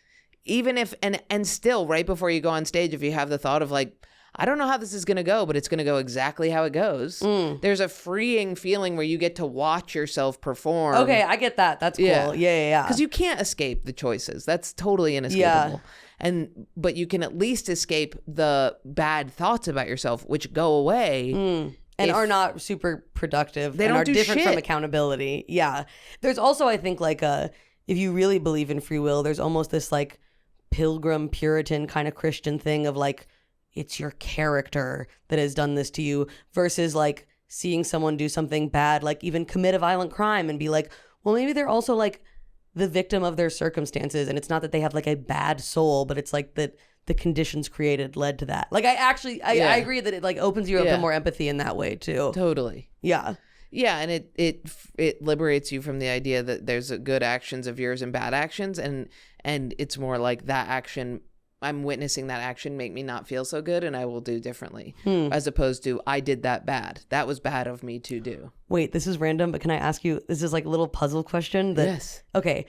Even if, and still right before you go on stage, if you have the thought of like, I don't know how this is going to go, but it's going to go exactly how it goes. There's a freeing feeling where you get to watch yourself perform. Okay, I get that. That's cool. Yeah. Because you can't escape the choices. That's totally inescapable. Yeah. But you can at least escape the bad thoughts about yourself, which go away. And are not super productive. They and don't are do different shit. From accountability. Yeah. There's also, I think, like if you really believe in free will, there's almost this like pilgrim Puritan kind of Christian thing of like, it's your character that has done this to you versus like seeing someone do something bad, like even commit a violent crime and be like, well, maybe they're also like the victim of their circumstances. And it's not that they have like a bad soul, but it's like that the conditions created led to that. Like I agree that it like opens you up to more empathy in that way too. Totally. Yeah. Yeah, and it liberates you from the idea that there's good actions of yours and bad actions, and it's more like that action, I'm witnessing that action make me not feel so good, and I will do differently, as opposed to I did that bad. That was bad of me to do. Wait, this is random, but can I ask you? This is like a little puzzle question. Yes. Okay,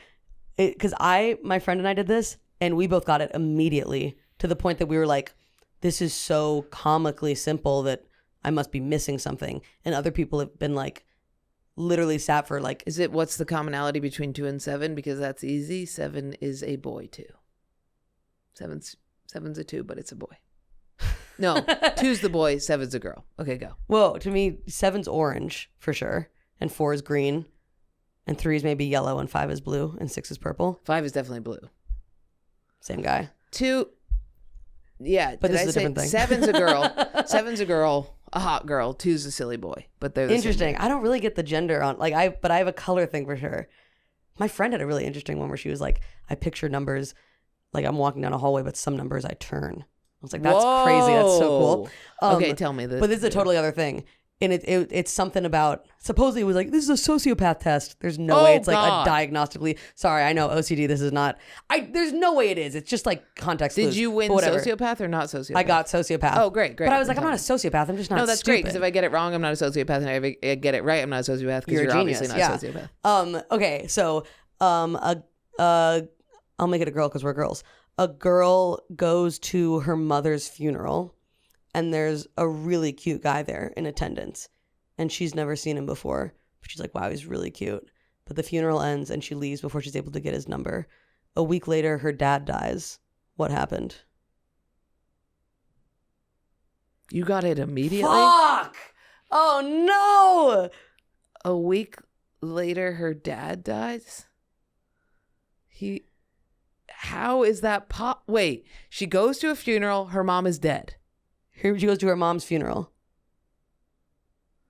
because my friend and I did this, and we both got it immediately to the point that we were like, this is so comically simple that I must be missing something. And other people have been like, literally sat for like... What's the commonality between 2 and 7? Because that's easy. 7 is a boy too. 7's a 2, but it's a boy. No, 2's the boy, 7's a girl. Okay, go. Well, to me, 7's orange for sure. And 4 is green. And 3 is maybe yellow and 5 is blue and 6 is purple. 5 is definitely blue. Same guy. 2... Yeah, but this is a different thing. 7's a girl. 7's a girl, a hot girl. 2's a silly boy. But they're the interesting. Same. I don't really get the gender on but I have a color thing for sure. My friend had a really interesting one where she was like, I picture numbers like I'm walking down a hallway, but some numbers I turn. I was like, that's crazy. That's so cool. Okay, tell me this. But this is a totally other thing. And it's something about, supposedly it was like, this is a sociopath test. There's no way it's like a diagnostically. Sorry, I know OCD. This is not. There's no way it is. It's just like context. Did you win sociopath or not sociopath? I got sociopath. Oh, great. But I was like, I'm not a sociopath. I'm just not. No, that's stupid. great because if I get it wrong, I'm not a sociopath, and if I get it right, I'm not a sociopath because you're obviously not a sociopath. Okay, so I'll make it a girl because we're girls. A girl goes to her mother's funeral. And there's a really cute guy there in attendance. And she's never seen him before. She's like, wow, he's really cute. But the funeral ends and she leaves before she's able to get his number. A week later, her dad dies. What happened? You got it immediately? Fuck! Oh, no! A week later, her dad dies? How is that Wait, she goes to a funeral, her mom is dead. Here she goes to her mom's funeral.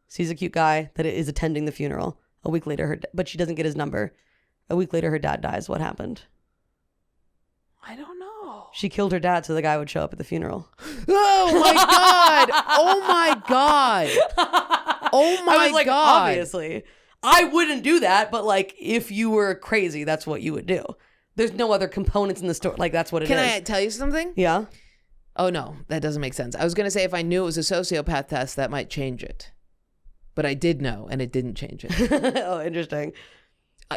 Sees a cute guy that is attending the funeral. A week later, but she doesn't get his number. A week later, her dad dies. What happened? I don't know. She killed her dad so the guy would show up at the funeral. Oh my God. Oh my God. Oh my I was like, God. Obviously. I wouldn't do that, but like if you were crazy, that's what you would do. There's no other components in the story. Like that's what it is. Can I tell you something? Yeah. Oh, no, that doesn't make sense. I was going to say if I knew it was a sociopath test, that might change it. But I did know, and it didn't change it. Oh, interesting.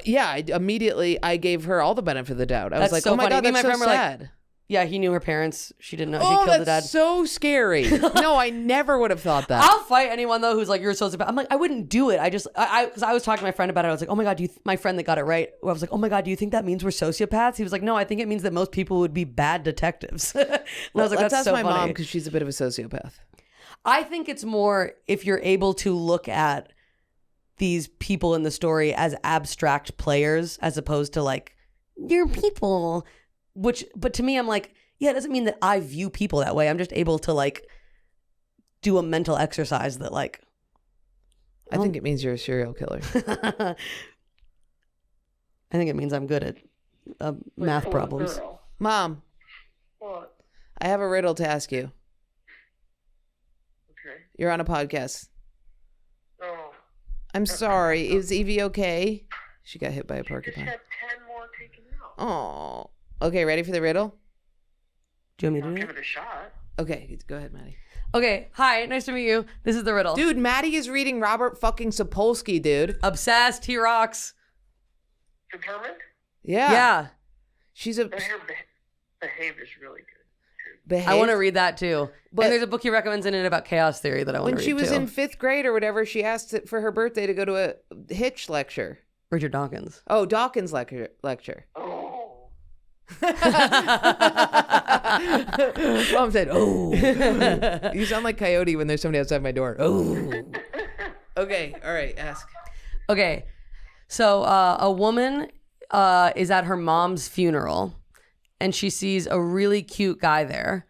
Immediately, I gave her all the benefit of the doubt. I was like, so oh my funny. God, that's so sad. Like, yeah, he knew her parents. She didn't know. She killed the dad. That's so scary. No, I never would have thought that. I'll fight anyone, though, who's like, you're a sociopath. I'm like, I wouldn't do it. Because I was talking to my friend about it. I was like, oh my God, my friend that got it right. I was like, oh my God, do you think that means we're sociopaths? He was like, no, I think it means that most people would be bad detectives. And I was like, let's that's ask so my funny. mom because she's a bit of a sociopath. I think it's more if you're able to look at these people in the story as abstract players as opposed to like, you're people. But to me, I'm like, yeah, it doesn't mean that I view people that way. I'm just able to like do a mental exercise that like. I think it means you're a serial killer. I think it means I'm good at math problems. Mom. What? I have a riddle to ask you. Okay. You're on a podcast. Oh. I'm sorry. Is Evie okay? She got hit by a porcupine. Just had 10 more taken out. Oh. Okay, ready for the riddle? Do you want me I'll to do give it? it a shot. Okay, go ahead, Maddie. Okay, hi, nice to meet you. This is the riddle. Dude, Maddie is reading Robert fucking Sapolsky, dude. Obsessed, he rocks. Determined? Yeah. She's a... And her behavior's really good. Behave. I want to read that too. But- and there's a book he recommends in it about chaos theory that I want to When read she was too. in 5th grade or whatever, she asked it for her birthday to go to a Hitch lecture. Richard Dawkins. Oh, Dawkins lecture. Oh. Mom said, oh. You sound like Coyote when there's somebody outside my door. Oh. Okay, all right, ask. Okay, so a woman is at her mom's funeral and she sees a really cute guy there,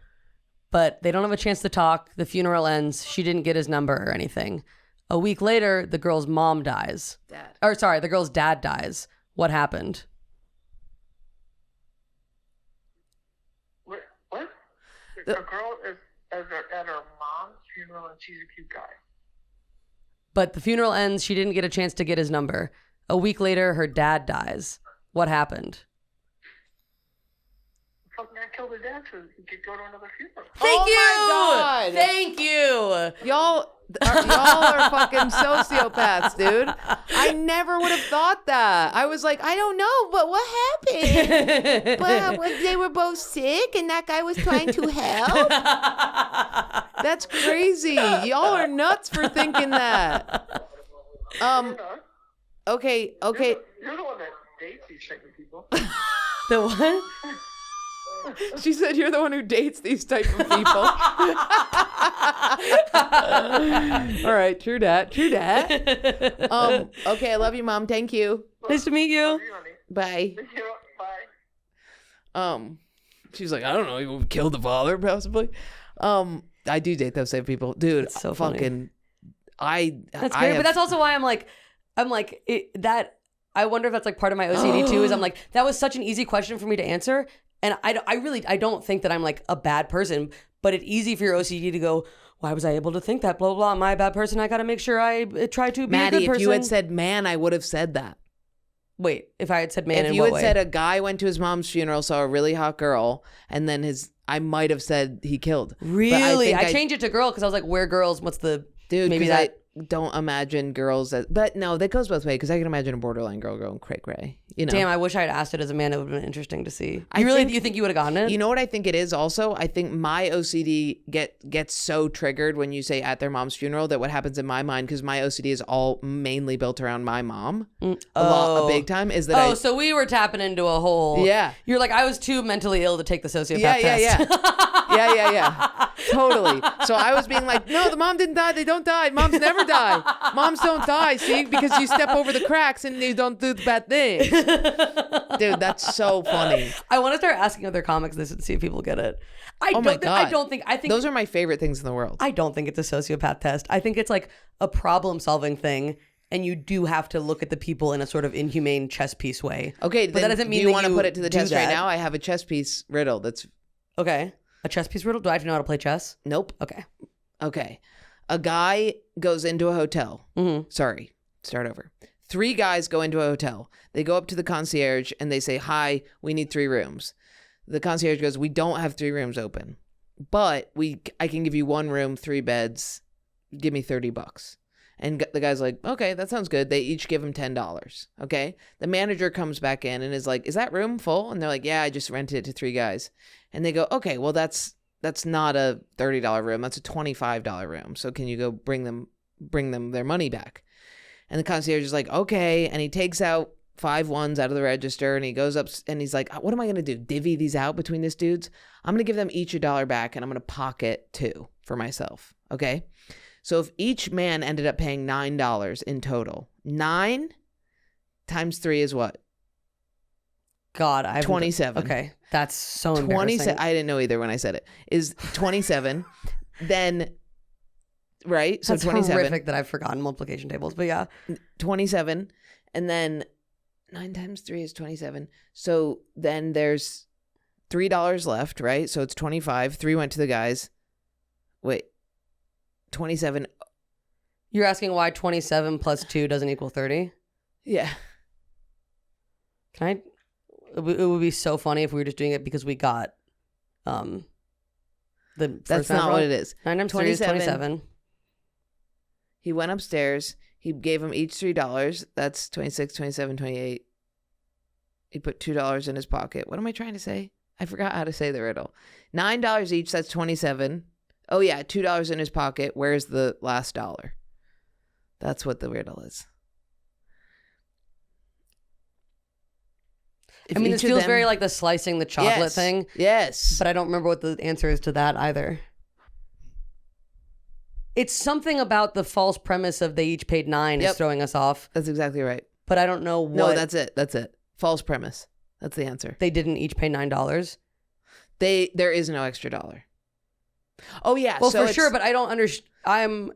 but they don't have a chance to talk. The funeral ends. She didn't get his number or anything. A week later, the girl's mom dies. The girl's dad dies. What happened? What? A girl is at her mom's funeral and she's a cute guy. But the funeral ends. She didn't get a chance to get his number. A week later, her dad dies. What happened? Fucking I killed her dad so he could go to another funeral. Thank you. My God. Thank you. Y'all are fucking sociopaths, dude. I never would have thought that. I was like, I don't know, but what happened? But they were both sick and that guy was trying to help? That's crazy. Y'all are nuts for thinking that. Okay. You're the one that dates these type of people. The what? She said you're the one who dates these type of people. All right, true that. Okay, I love you, Mom. Thank you. Nice to meet you. Bye. Bye. She's like, I don't know, you killed the father, possibly. I do date those type of people, dude. That's so funny. Fucking, That's great, but that's also why I'm like that. I wonder if that's like part of my OCD too. Is I'm like, that was such an easy question for me to answer. And I really don't think that I'm like a bad person, but it's easy for your OCD to go, why was I able to think that? Blah, blah, blah. Am I a bad person? I got to make sure I try to be Maddie, a good person. if you had said man, I would have said that. Wait, if I had said man, if you had said a guy went to his mom's funeral, saw a really hot girl, and then I might have said he killed. Really? I changed it to girl because I was like, we're girls. What's the... Dude, maybe that... I don't imagine girls as... But no, that goes both ways because I can imagine a borderline girl going cray-cray. You know? Damn, I wish I had asked it as a man. It would have been interesting to see. You think you would have gotten it? You know what I think it is also? I think my OCD gets so triggered when you say at their mom's funeral that what happens in my mind, because my OCD is all mainly built around my mom, a big time, is that so we were tapping into a whole... Yeah. You're like, I was too mentally ill to take the sociopath test. Yeah. Totally. So I was being like, no, the mom didn't die. They don't die. Moms never die. Moms don't die, see? Because you step over the cracks and you don't do the bad thing. Dude, that's so funny. I want to start asking other comics this and see if people get it. I think those are my favorite things in the world. I don't think it's a sociopath test. I think it's like a problem-solving thing, and you do have to look at the people in a sort of inhumane chess piece way. Okay, but that doesn't mean do you want to put it to the test that. right now? I have a chess piece riddle that's... Okay. A chess piece riddle? Do I have to know how to play chess? Nope. Okay. A guy goes into a hotel. Mm-hmm. Sorry. Start over. 3 guys go into a hotel. They go up to the concierge and they say, hi, we need 3 rooms. The concierge goes, we don't have 3 rooms open, but I can give you 1 room, 3 beds. Give me $30. And the guy's like, okay, that sounds good. They each give him $10. Okay. The manager comes back in and is like, is that room full? And they're like, yeah, I just rented it to 3 guys. And they go, okay, well, that's not a $30 room. That's a $25 room. So can you go bring them their money back? And the concierge is like, okay. And he takes out 5 ones out of the register and he goes up and he's like, what am I going to do? Divvy these out between these dudes? I'm going to give them each $1 back and I'm going to pocket 2 for myself. Okay. So if each man ended up paying $9 in total, 9 times 3 is what? God, 27. Okay. That's so embarrassing. I didn't know either when I said it. Is 27. Then, right? So that's 27. Horrific that I've forgotten multiplication tables, but yeah. 27. And then 9 times 3 is 27. So then there's $3 left, right? So it's 25. 3 went to the guys. Wait. 27. You're asking why 27 plus 2 doesn't equal 30? Yeah. It would be so funny if we were just doing it because we got the That's not what it is. 9 times 3 is 27. He went upstairs. He gave them each $3. That's 26, 27, 28. He put $2 in his pocket. What am I trying to say? I forgot how to say the riddle. $9 each, that's 27. Oh yeah, $2 in his pocket. Where's the last dollar? That's what the riddle is. I mean, this feels very like the slicing the chocolate thing. Yes. But I don't remember what the answer is to that either. It's something about the false premise of they each paid 9 is throwing us off. That's exactly right. But I don't know what. No, that's it. False premise. That's the answer. They didn't each pay $9? There is no extra dollar. Oh yeah. Well, so for sure, but I don't understand.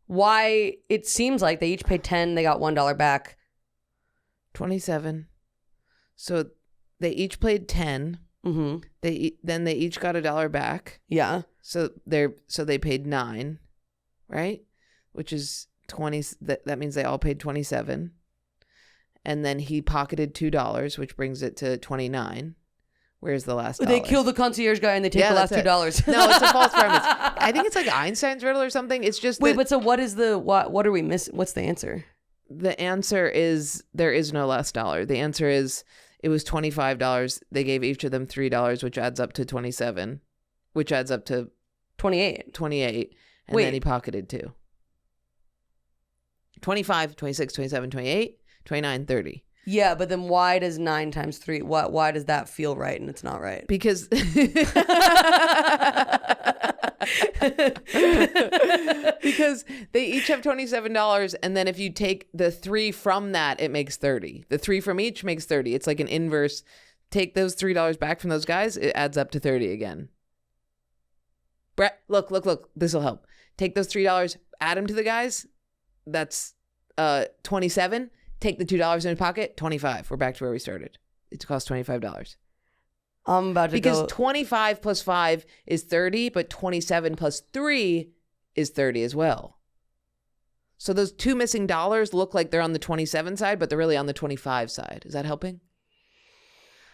Why it seems like they each paid 10, they got $1 back. 27. So they each played 10. Mm-hmm. Then they each got $1 back. Yeah. So they paid 9, right? Which is 20. That means they all paid 27. And then he pocketed $2, which brings it to 29. Where's the last $1? They kill the concierge guy and they take the last $2. No, it's a false premise. I think it's like Einstein's riddle or something. It's just wait, but so what is what are we missing? What's the answer? The answer is there is no last $1. The answer is it was $25. They gave each of them $3, which adds up to 27, which adds up to 28. 28. And then he pocketed 2. 25, 26, 27, 28, 29, 30. Yeah, but then why does 9 times 3, why does that feel right and it's not right? Because because they each have $27, and then if you take the 3 from that, it makes 30. The 3 from each makes 30. It's like an inverse. Take those $3 back from those guys, it adds up to 30 again. Brett, look. This will help. Take those $3, add them to the guys. That's 27. Take the $2 in his pocket, 25. We're back to where we started. It costs $25. I'm about to because 25 plus 5 is 30, but 27 plus 3 is 30 as well. So those two missing dollars look like they're on the 27 side, but they're really on the 25 side. Is that helping?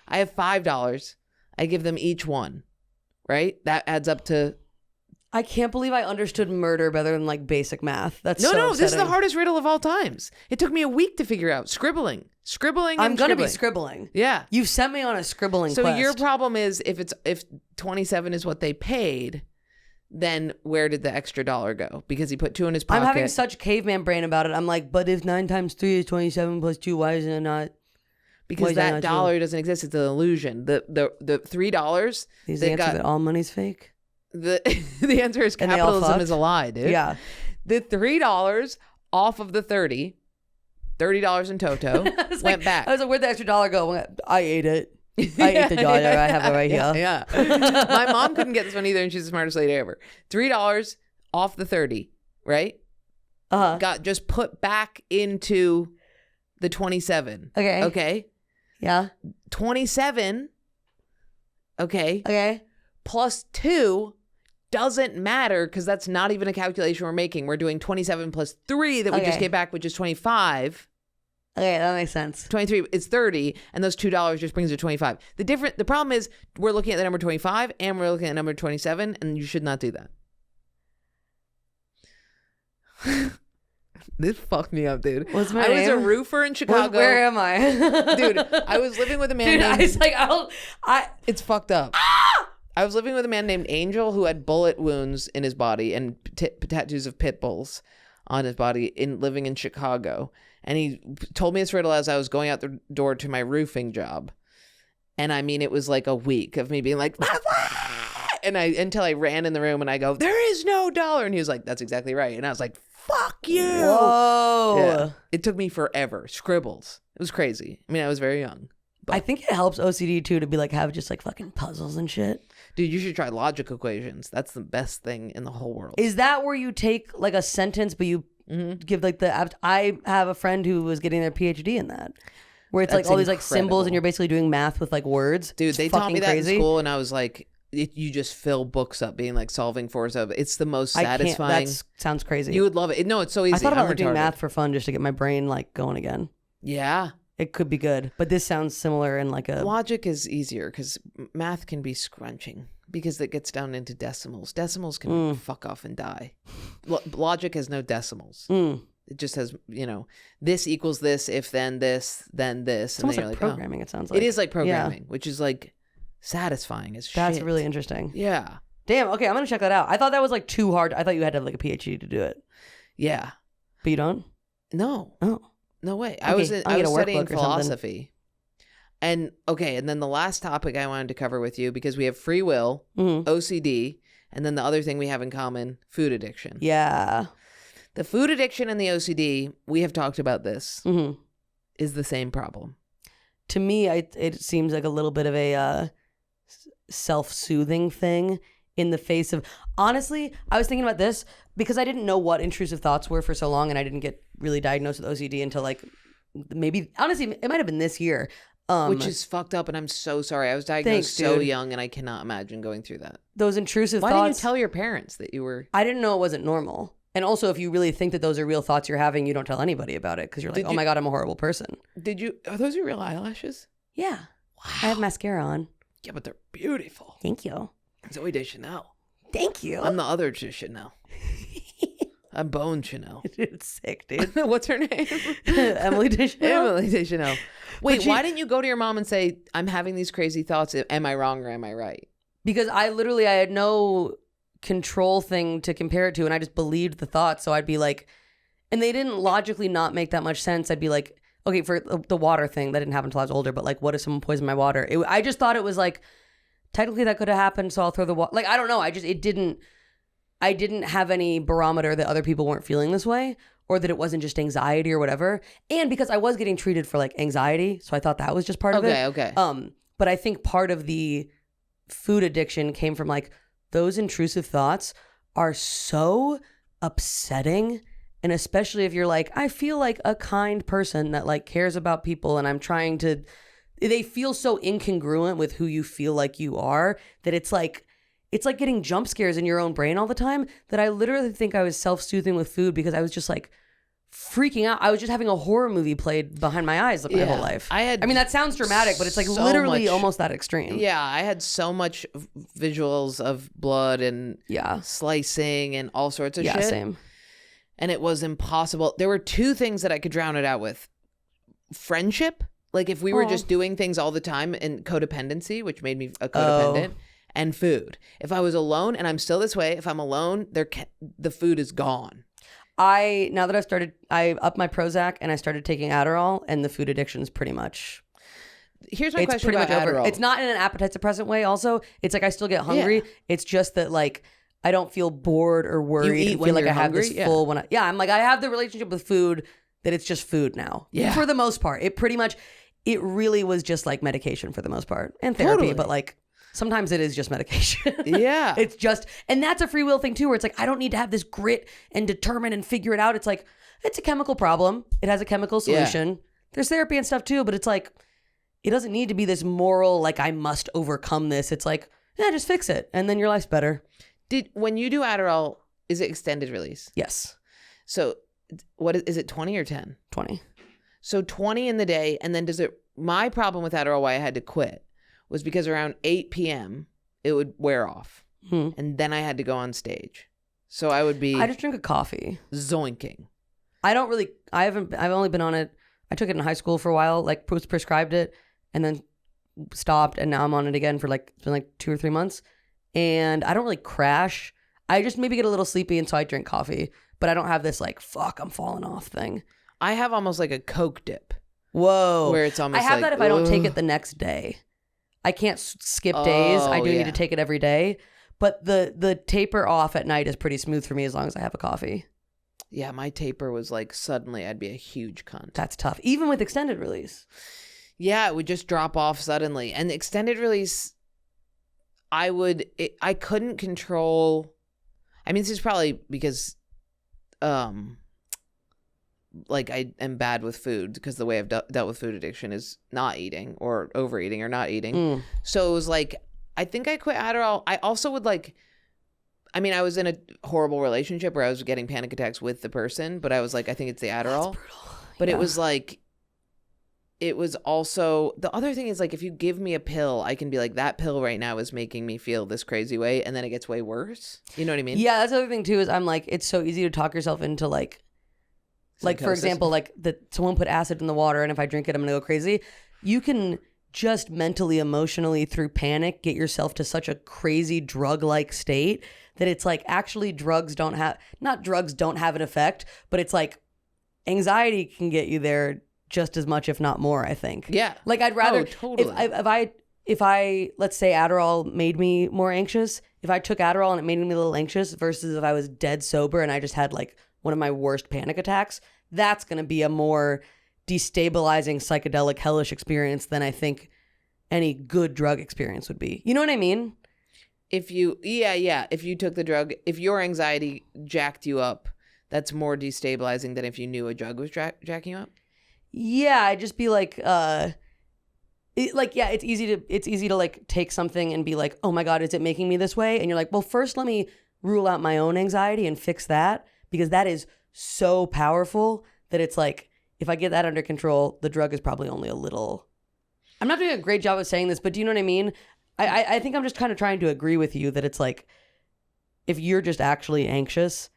I have $5. I give them each one, right? That adds up to... I can't believe I understood murder better than like basic math. That's no, upsetting. this is the hardest riddle of all times. It took me a week to figure out. Scribbling. I'm going to be scribbling. Yeah. You sent me on a scribbling so quest. Your problem is if 27 is what they paid, then where did the extra dollar go? Because he put 2 in his pocket. I'm having such caveman brain about it. I'm like, but if 9 times 3 is 27 plus 2, why is it not? Because that dollar doesn't exist. It's an illusion. The $3. Is the answer that all money's fake? The answer is capitalism is a lie, dude. Yeah. The $3 off of the $30 in toto went back. I was like, where'd the extra dollar go? I ate it. I ate the dollar. I have it right here. Yeah. My mom couldn't get this one either, and she's the smartest lady ever. $3 off the 30, right? Got just put back into the 27. Okay. Okay. Yeah. 27. Okay. Okay. Plus 2 doesn't matter because that's not even a calculation we're making. We're doing 27 plus 3 that we just get back, which is 25. Okay, that makes sense. 23 is 30, and those $2 just brings it to 25. The problem is we're looking at the number 25 and we're looking at number 27, and you should not do that. This fucked me up, dude. What's my name? I was a roofer in Chicago. Where am I? Dude, I was living with a man named... I was like, It's fucked up. I was living with a man named Angel who had bullet wounds in his body and tattoos of pit bulls on his body living in Chicago. And he told me this riddle as I was going out the door to my roofing job. And I mean, it was like a week of me being like, and until I ran in the room and I go, there is no dollar. And he was like, that's exactly right. And I was like, fuck you. Whoa. Yeah. It took me forever. Scribbles. It was crazy. I mean, I was very young. But I think it helps OCD too to be like, have just like fucking puzzles and shit. Dude, you should try logic equations. That's the best thing in the whole world. Is that where you take like a sentence, but you give like I have a friend who was getting their PhD in that, where it's like all these like symbols and you're basically doing math with like words. Dude, they taught me that crazy. in school, and I was like, you just fill books up being like solving for stuff. It's the most satisfying. That sounds crazy. You would love it. No, it's so easy. I thought about doing math for fun just to get my brain like going again. Yeah. It could be good, but this sounds similar in like a... Logic is easier because math can be scrunching because it gets down into decimals. Decimals can fuck off and die. Logic has no decimals. It just has, this equals this, if then this, then this. It's almost like programming, it sounds like. It is like programming, which is like satisfying as shit. That's really interesting. Yeah. Damn, okay, I'm going to check that out. I thought that was like too hard. I thought you had to have like a PhD to do it. Yeah. But you don't? No. Oh. No way. Okay, I was studying philosophy. And then the last topic I wanted to cover with you, because we have free will, OCD, and then the other thing we have in common, food addiction. Yeah. The food addiction and the OCD, we have talked about this, is the same problem. To me, it seems like a little bit of a self-soothing thing in the face of... Honestly, I was thinking about this because I didn't know what intrusive thoughts were for so long, and I didn't get really diagnosed with OCD until like maybe... Honestly, it might have been this year. Which is fucked up, and I'm so sorry. I was diagnosed so young, and I cannot imagine going through that. Those intrusive thoughts... Why didn't you tell your parents that you were... I didn't know it wasn't normal. And also, if you really think that those are real thoughts you're having, you don't tell anybody about it because you're like, oh my God, I'm a horrible person. Are those your real eyelashes? Yeah. Wow. I have mascara on. Yeah, but they're beautiful. Thank you. Zoe Deschanel. Thank you. I'm the other Chanel. I'm Bone Chanel. It's sick, dude. What's her name? Emily Deschanel. Emily Deschanel. Wait, why didn't you go to your mom and say, I'm having these crazy thoughts. Am I wrong or am I right? Because I had no control thing to compare it to, and I just believed the thoughts. So I'd be like, and they didn't logically not make that much sense. I'd be like, okay, for the water thing, that didn't happen until I was older, but like, what if someone poisoned my water? I just thought it was like, technically that could have happened, so I'll throw the water. Like, I don't know. I didn't have any barometer that other people weren't feeling this way, or that it wasn't just anxiety or whatever. And because I was getting treated for like anxiety, so I thought that was just part of it. Okay. But I think part of the food addiction came from like, those intrusive thoughts are so upsetting. And especially if you're like, I feel like a kind person that like cares about people, and I'm trying to, they feel so incongruent with who you feel like you are that it's like, it's like getting jump scares in your own brain all the time that I literally think I was self-soothing with food because I was just like freaking out. I was just having a horror movie played behind my eyes my whole life. I mean, that sounds dramatic, but it's like literally almost that extreme. Yeah, I had so much visuals of blood and slicing and all sorts of shit. Yeah, same. And it was impossible. There were two things that I could drown it out with. Friendship, like if we were just doing things all the time, and codependency, which made me a codependent. And food. If I was alone, and I'm still this way, if I'm alone, the food is gone. Now that I upped my Prozac and I started taking Adderall, and the food addiction is pretty much. Here's my question about Adderall. It's not in an appetite suppressant way. Also, it's like I still get hungry. Yeah. It's just that like I don't feel bored or worried. You eat when feel like you're I have hungry? this full I'm like I have the relationship with food that it's just food now. Yeah. For the most part, it really was just like medication for the most part, and therapy, but like. Sometimes it is just medication. Yeah. It's just, and that's a free will thing too, where it's like, I don't need to have this grit and determine and figure it out. It's like, it's a chemical problem. It has a chemical solution. Yeah. There's therapy and stuff too, but it's like, it doesn't need to be this moral, like I must overcome this. It's like, yeah, just fix it. And then your life's better. When you do Adderall, is it extended release? Yes. So what is it 20 or 10? 20. So 20 in the day. And then my problem with Adderall, why I had to quit, was because around 8 p.m. it would wear off. And then I had to go on stage. So I just drink a coffee. Zoinking. I've only been on it. I took it in high school for a while, like prescribed it and then stopped. And now I'm on it again for it's been like 2 or 3 months. And I don't really crash. I just maybe get a little sleepy. And so I drink coffee, but I don't have this like, fuck, I'm falling off thing. I have almost like a Coke dip. Whoa. Where it's almost I have that if I don't take it the next day. I can't skip days. I do need to take it every day. But the taper off at night is pretty smooth for me as long as I have a coffee. Yeah, my taper was like suddenly I'd be a huge cunt. That's tough. Even with extended release. Yeah, it would just drop off suddenly. And the extended release, I couldn't control. I mean, this is probably because like I am bad with food, because the way I've dealt with food addiction is not eating or overeating or not eating. So it was like, I think I quit Adderall. I also would I was in a horrible relationship where I was getting panic attacks with the person, but I was like, I think it's the Adderall. That's brutal. But it was like, it was also, the other thing is like, if you give me a pill, I can be like, that pill right now is making me feel this crazy way. And then it gets way worse. You know what I mean? Yeah, that's the other thing too, is I'm like, it's so easy to talk yourself into like for example, like someone put acid in the water and if I drink it, I'm going to go crazy. You can just mentally, emotionally, through panic, get yourself to such a crazy drug-like state that it's like actually drugs don't have an effect, but it's like anxiety can get you there just as much, if not more, I think. Yeah. Like I'd rather, totally. if I, let's say Adderall made me more anxious, if I took Adderall and it made me a little anxious versus if I was dead sober and I just had like one of my worst panic attacks, that's going to be a more destabilizing, psychedelic, hellish experience than I think any good drug experience would be. You know what I mean? If you took the drug, if your anxiety jacked you up, that's more destabilizing than if you knew a drug was jacking you up? Yeah, I'd just be like, it's easy to like take something and be like, oh my God, is it making me this way? And you're like, well, first let me rule out my own anxiety and fix that, because that is so powerful that it's like, if I get that under control, the drug is probably only a little. I'm not doing a great job of saying this, but do you know what I mean? I think I'm just kind of trying to agree with you that it's like, if you're just actually anxious,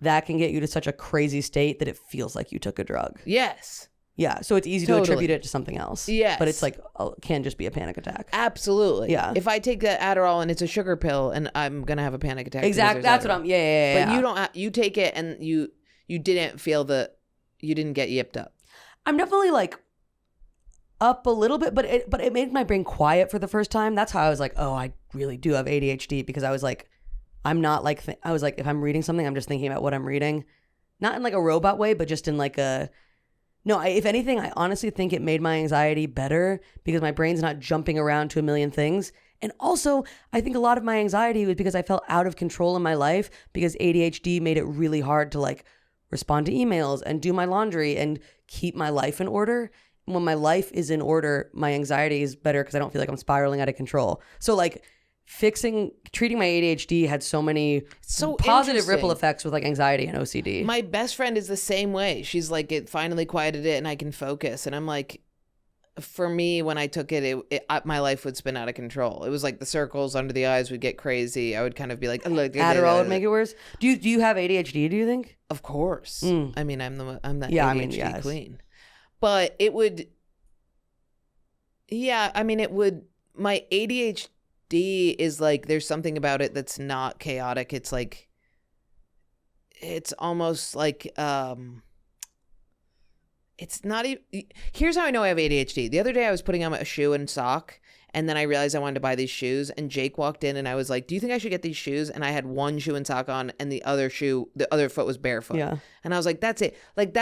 that can get you to such a crazy state that it feels like you took a drug. Yes. Yeah, so it's easy to attribute it to something else. Yes. But it's like, can just be a panic attack. Absolutely. Yeah. If I take that Adderall and it's a sugar pill and I'm going to have a panic attack. Exactly. That's Adderall. What I'm, yeah. But you don't, you take it and you didn't feel you didn't get yipped up. I'm definitely like up a little bit, but it made my brain quiet for the first time. That's how I was like, oh, I really do have ADHD, because I was like, I'm not like, I was like, if I'm reading something, I'm just thinking about what I'm reading. Not in like a robot way, but just in like if anything, I honestly think it made my anxiety better because my brain's not jumping around to a million things. And also, I think a lot of my anxiety was because I felt out of control in my life, because ADHD made it really hard to like respond to emails and do my laundry and keep my life in order. When my life is in order, my anxiety is better because I don't feel like I'm spiraling out of control. So like treating my ADHD had so many positive ripple effects with like anxiety and OCD. My best friend is the same way. She's like, it finally quieted it and I can focus. And I'm like, for me, when I took it, my life would spin out of control. It was like the circles under the eyes would get crazy. I would kind of be like, Adderall would make it worse. Do you have ADHD, do you think? Of course. I mean, I'm the ADHD queen. But it would, my ADHD is like, there's something about it that's not chaotic. It's like, it's almost like, it's not even, here's how I know I have ADHD. The other day I was putting on a shoe and sock, and then I realized I wanted to buy these shoes, and Jake walked in and I was like, do you think I should get these shoes? And I had one shoe and sock on and the other foot was barefoot. Yeah. And I was like, that's it. Like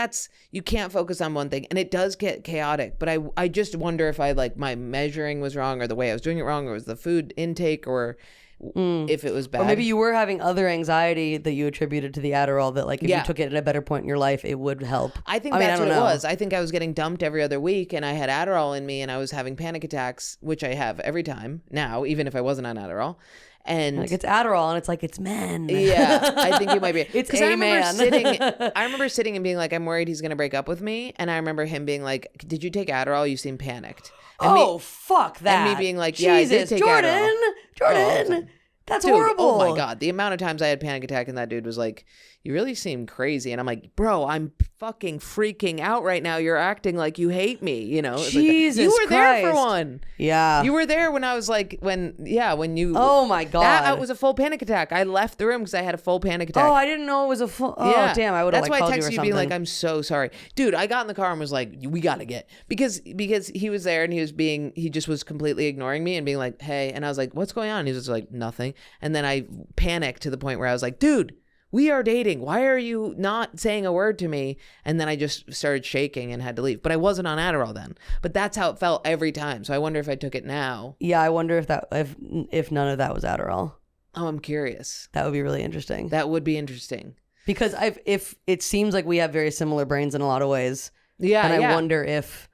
you can't focus on one thing, and it does get chaotic, but I just wonder if my measuring was wrong, or the way I was doing it wrong, or was the food intake, or if it was bad. Or maybe you were having other anxiety that you attributed to the Adderall that like if you took it at a better point in your life, it would help. I think that's what it was. I think I was getting dumped every other week and I had Adderall in me and I was having panic attacks, which I have every time now, even if I wasn't on Adderall. And like it's Adderall and it's like it's men. Yeah, I think you might be. It's a man. I remember sitting and being like, I'm worried he's going to break up with me. And I remember him being like, did you take Adderall? You seem panicked. And Fuck that. And me being like, yeah, Jesus, I did take Adderall. Jordan. That's dude, horrible. Oh my God. The amount of times I had panic attack and that dude was like, you really seem crazy. And I'm like, bro, I'm fucking freaking out right now. You're acting like you hate me. You know, Jesus you were Christ. there for one. Yeah. You were there when I was like, when you. Oh my God. That was a full panic attack. I left the room because I had a full panic attack. Oh, I didn't know it was a full. Oh, yeah. Damn. I would have called you or something. That's why I texted you being like, I'm so sorry. Dude, I got in the car and was like, we got to get. Because he was there and he just was completely ignoring me and being like, hey. And I was like, what's going on? He was just like, nothing. And then I panicked to the point where I was like, dude, we are dating. Why are you not saying a word to me? And then I just started shaking and had to leave. But I wasn't on Adderall then. But that's how it felt every time. So I wonder if I took it now. Yeah, I wonder if none of that was Adderall. Oh, I'm curious. That would be really interesting. That would be interesting. Because if it seems like we have very similar brains in a lot of ways. Yeah. And I wonder if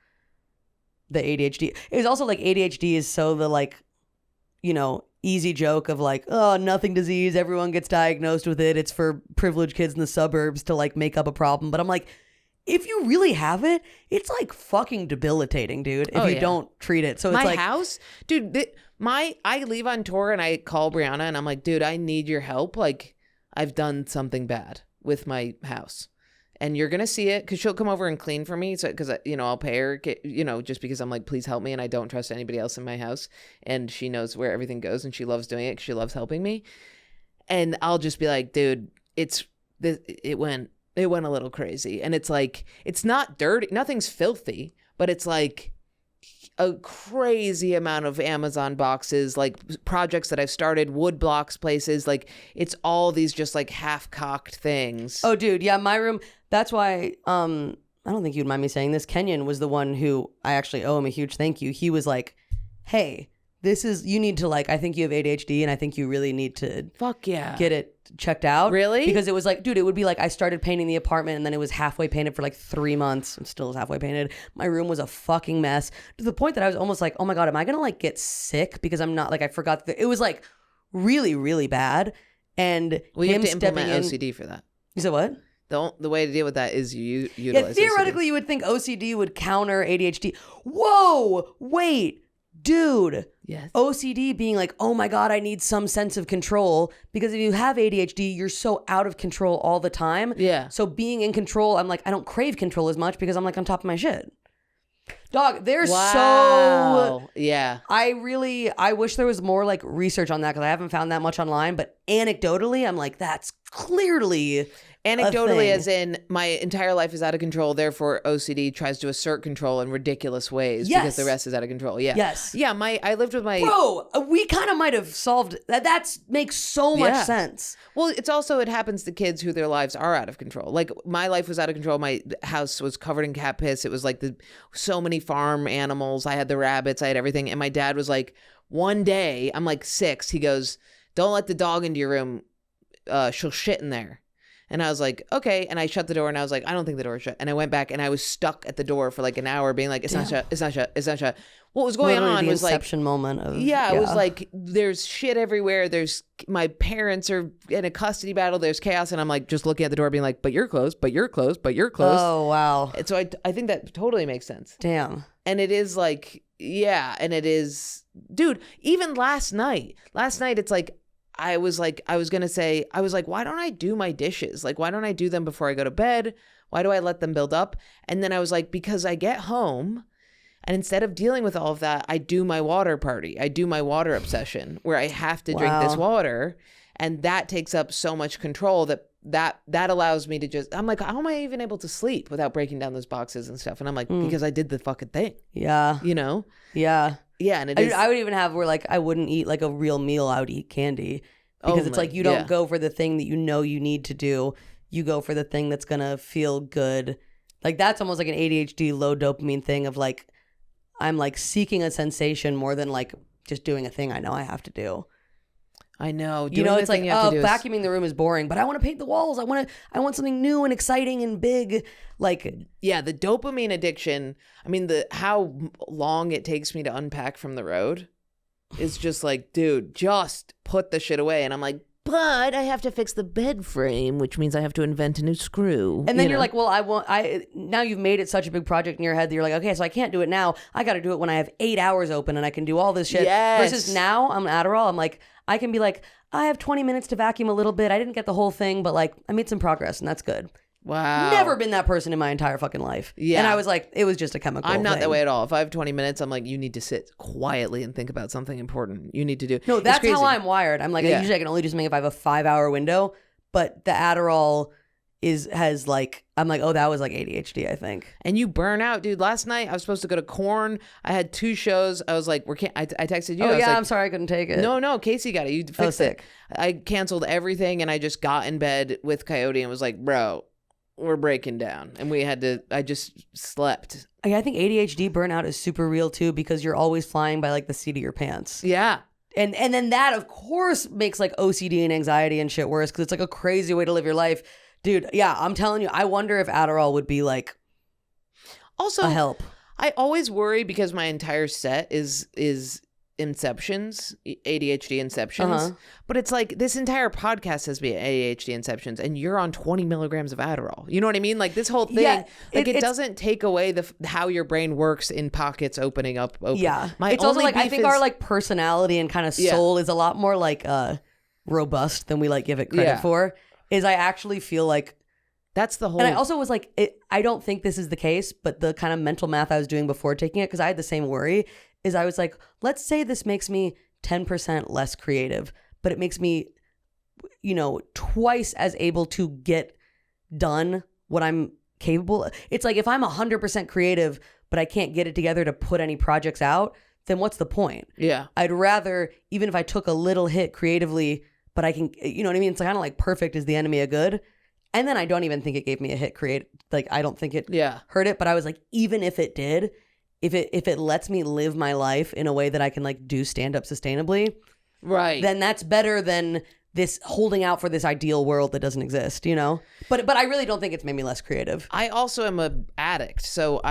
the ADHD. It was also like ADHD is so the like, you know, easy joke of like, oh, nothing disease, everyone gets diagnosed with it, it's for privileged kids in the suburbs to like make up a problem. But I'm like, if you really have it, it's like fucking debilitating, dude, if you don't treat it. So it's my house, dude, I leave on tour and I call Brianna and I'm like, dude, I need your help. Like, I've done something bad with my house. And you're going to see it because she'll come over and clean for me. So, because, I'll pay her, just because I'm like, please help me. And I don't trust anybody else in my house. And she knows where everything goes and she loves doing it because she loves helping me. And I'll just be like, dude, it went a little crazy. And it's like, it's not dirty. Nothing's filthy, but it's like a crazy amount of Amazon boxes, like projects that I've started, wood blocks, places. Like it's all these just like half-cocked things. Oh, dude. Yeah. My room. That's why, I don't think you'd mind me saying this. Kenyon was the one who I actually owe him a huge thank you. He was like, hey, you need to like, I think you have ADHD and I think you really need to get it checked out. Really? Because it was like, dude, it would be like I started painting the apartment and then it was halfway painted for like 3 months. I'm still halfway painted. My room was a fucking mess to the point that I was almost like, oh my God, am I going to like get sick? Because I'm not like, I forgot that it was like really, really bad. And you have to implement OCD for that. You said what? The way to deal with that is you utilize theoretically OCD. You would think OCD would counter ADHD. Whoa, wait. Dude, yes. OCD being like, oh my God, I need some sense of control. Because if you have ADHD, you're so out of control all the time. Yeah. So being in control, I'm like, I don't crave control as much because I'm like on top of my shit. Dog, they're so... Yeah. I wish there was more like research on that because I haven't found that much online. But anecdotally, I'm like, that's clearly... Anecdotally, as in my entire life is out of control, therefore OCD tries to assert control in ridiculous ways because the rest is out of control. Yeah. Yes. Yeah, I lived with my... Bro, we kind of might have solved that. That makes so much sense. Well, it happens to kids who their lives are out of control. Like my life was out of control. My house was covered in cat piss. It was like so many farm animals. I had the rabbits. I had everything. And my dad was like, one day, I'm like 6. He goes, don't let the dog into your room. She'll shit in there. And I was like, okay. And I shut the door and I was like, I don't think the door's shut. And I went back and I was stuck at the door for like an hour being like, it's not shut, it's not shut, it's not shut. What was going Literally on the was like, inception moment of it was like, there's shit everywhere. There's, my parents are in a custody battle. There's chaos. And I'm like, just looking at the door being like, but you're closed, but you're closed, but you're closed. Oh, wow. And so I think that totally makes sense. Damn. And it is like, yeah. And it is, dude, even last night, it's like, I was like, why don't I do my dishes? Like, why don't I do them before I go to bed? Why do I let them build up? And then I was like, because I get home and instead of dealing with all of that, I do my water party. I do my water obsession where I have to drink this water. And that takes up so much control that allows me to just, I'm like, how am I even able to sleep without breaking down those boxes and stuff? And I'm like, because I did the fucking thing. Yeah. You know? Yeah. Yeah, and it is. I would even have where like I wouldn't eat like a real meal. I would eat candy because it's like you don't go for the thing that you know you need to do. You go for the thing that's gonna feel good. Like that's almost like an ADHD low dopamine thing of like I'm like seeking a sensation more than like just doing a thing I know I have to do. I know. You know, it's like, oh, vacuuming the room is boring, but I want to paint the walls. I want something new and exciting and big. Like, yeah, the dopamine addiction. I mean, how long it takes me to unpack from the road is just like, dude, just put the shit away. And I'm like, but I have to fix the bed frame, which means I have to invent a new screw. And then you're like, well, now you've made it such a big project in your head that you're like, okay, so I can't do it now. I got to do it when I have 8 hours open and I can do all this shit. Yes. Versus now I'm Adderall. I'm like, I can be like, I have 20 minutes to vacuum a little bit. I didn't get the whole thing, but like I made some progress and that's good. Wow. Never been that person in my entire fucking life. Yeah. And I was like, it was just a chemical I'm not thing. that way at all. If I have 20 minutes, I'm like, you need to sit quietly and think about something important you need to do. No, that's how I'm wired. I'm like, usually I can only do something if I have a 5-hour window, but the Adderall has like, I'm like, oh, that was like ADHD, I think. And you burn out, dude. Last night I was supposed to go to Corn. I had 2 shows. I was like, I texted you. Oh, I was yeah, like, I'm sorry I couldn't take it. No, Casey got it. You fixed it. Sick. I canceled everything and I just got in bed with Coyote and was like, bro, we're breaking down. And I just slept. I think ADHD burnout is super real too because you're always flying by like the seat of your pants. Yeah. And then that, of course, makes like OCD and anxiety and shit worse because it's like a crazy way to live your life. Dude, yeah, I'm telling you, I wonder if Adderall would be like also a help. I always worry because my entire set is inceptions, ADHD inceptions. But it's like this entire podcast has been ADHD inceptions and you're on 20 milligrams of Adderall. You know what I mean? Like this whole thing, it doesn't take away how your brain works in pockets opening up. Yeah. It's also like, I think our like personality and kind of soul is a lot more like robust than we like give it credit for. Is I actually feel like that's the whole. And I also was like, I don't think this is the case, but the kind of mental math I was doing before taking it, because I had the same worry, is I was like, let's say this makes me 10% less creative, but it makes me, twice as able to get done what I'm capable of. It's like if I'm 100% creative, but I can't get it together to put any projects out, then what's the point? Yeah. I'd rather, even if I took a little hit creatively, but I can, you know what I mean? It's kind of like perfect is the enemy of good. And then I don't even think it gave me a hit like I don't think it hurt it. But I was like, even if it did, if it lets me live my life in a way that I can like do stand up sustainably, right? Then that's better than this holding out for this ideal world that doesn't exist, But I really don't think it's made me less creative. I also am a addict, so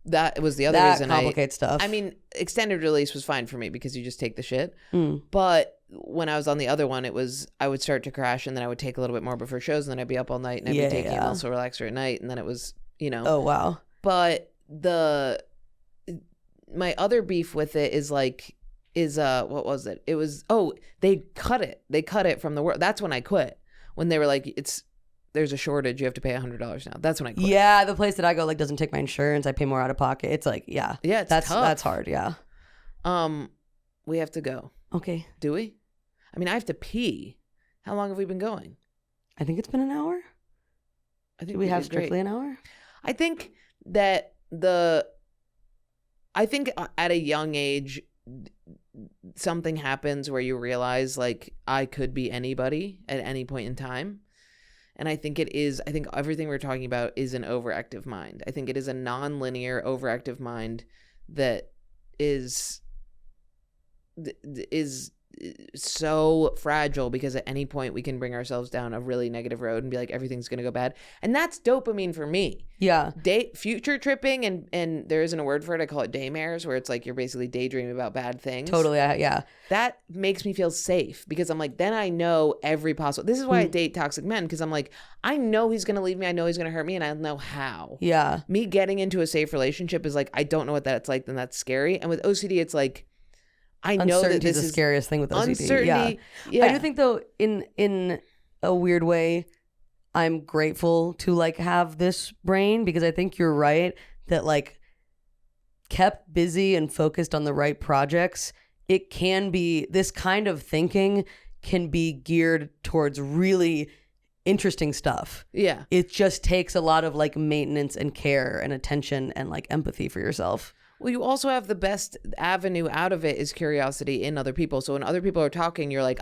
that was the other reason. That complicates stuff. I mean, extended release was fine for me because you just take the shit. But when I was on the other one, I would start to crash and then I would take a little bit more before shows and then I'd be up all night and I'd be taking a muscle relaxer at night and then it was, Oh, wow. But my other beef with it is what was it? It was, they cut it from the world. That's when I quit. When they were like, there's a shortage, you have to pay $100 now. That's when I quit. Yeah, the place that I go like doesn't take my insurance. I pay more out of pocket. It's like, it's that's tough. That's hard. Yeah. We have to go. Okay. Do we? I mean, I have to pee. How long have we been going? I think it's been an hour. I think Do we have strictly an hour? I think that at a young age, something happens where you realize like I could be anybody at any point in time. And I think everything we're talking about is an overactive mind. I think it is a non-linear overactive mind that is so fragile because at any point we can bring ourselves down a really negative road and be like, everything's going to go bad. And that's dopamine for me. Yeah. Future tripping, and there isn't a word for it. I call it daymares, where it's like you're basically daydreaming about bad things. Totally. Yeah. That makes me feel safe because I'm like, then I know every possible. This is why I date toxic men, because I'm like, I know he's going to leave me. I know he's going to hurt me, and I know how. Yeah. Me getting into a safe relationship is like, I don't know what that's like, then that's scary. And with OCD, it's like, I know that this is the scariest thing with OCD. Uncertainty. Yeah. I do think though, in a weird way, I'm grateful to like have this brain, because I think you're right that like kept busy and focused on the right projects, it can be, this kind of thinking can be geared towards really interesting stuff. Yeah. It just takes a lot of like maintenance and care and attention and like empathy for yourself. Well, you also have the best avenue out of it is curiosity in other people. So when other people are talking, you're like,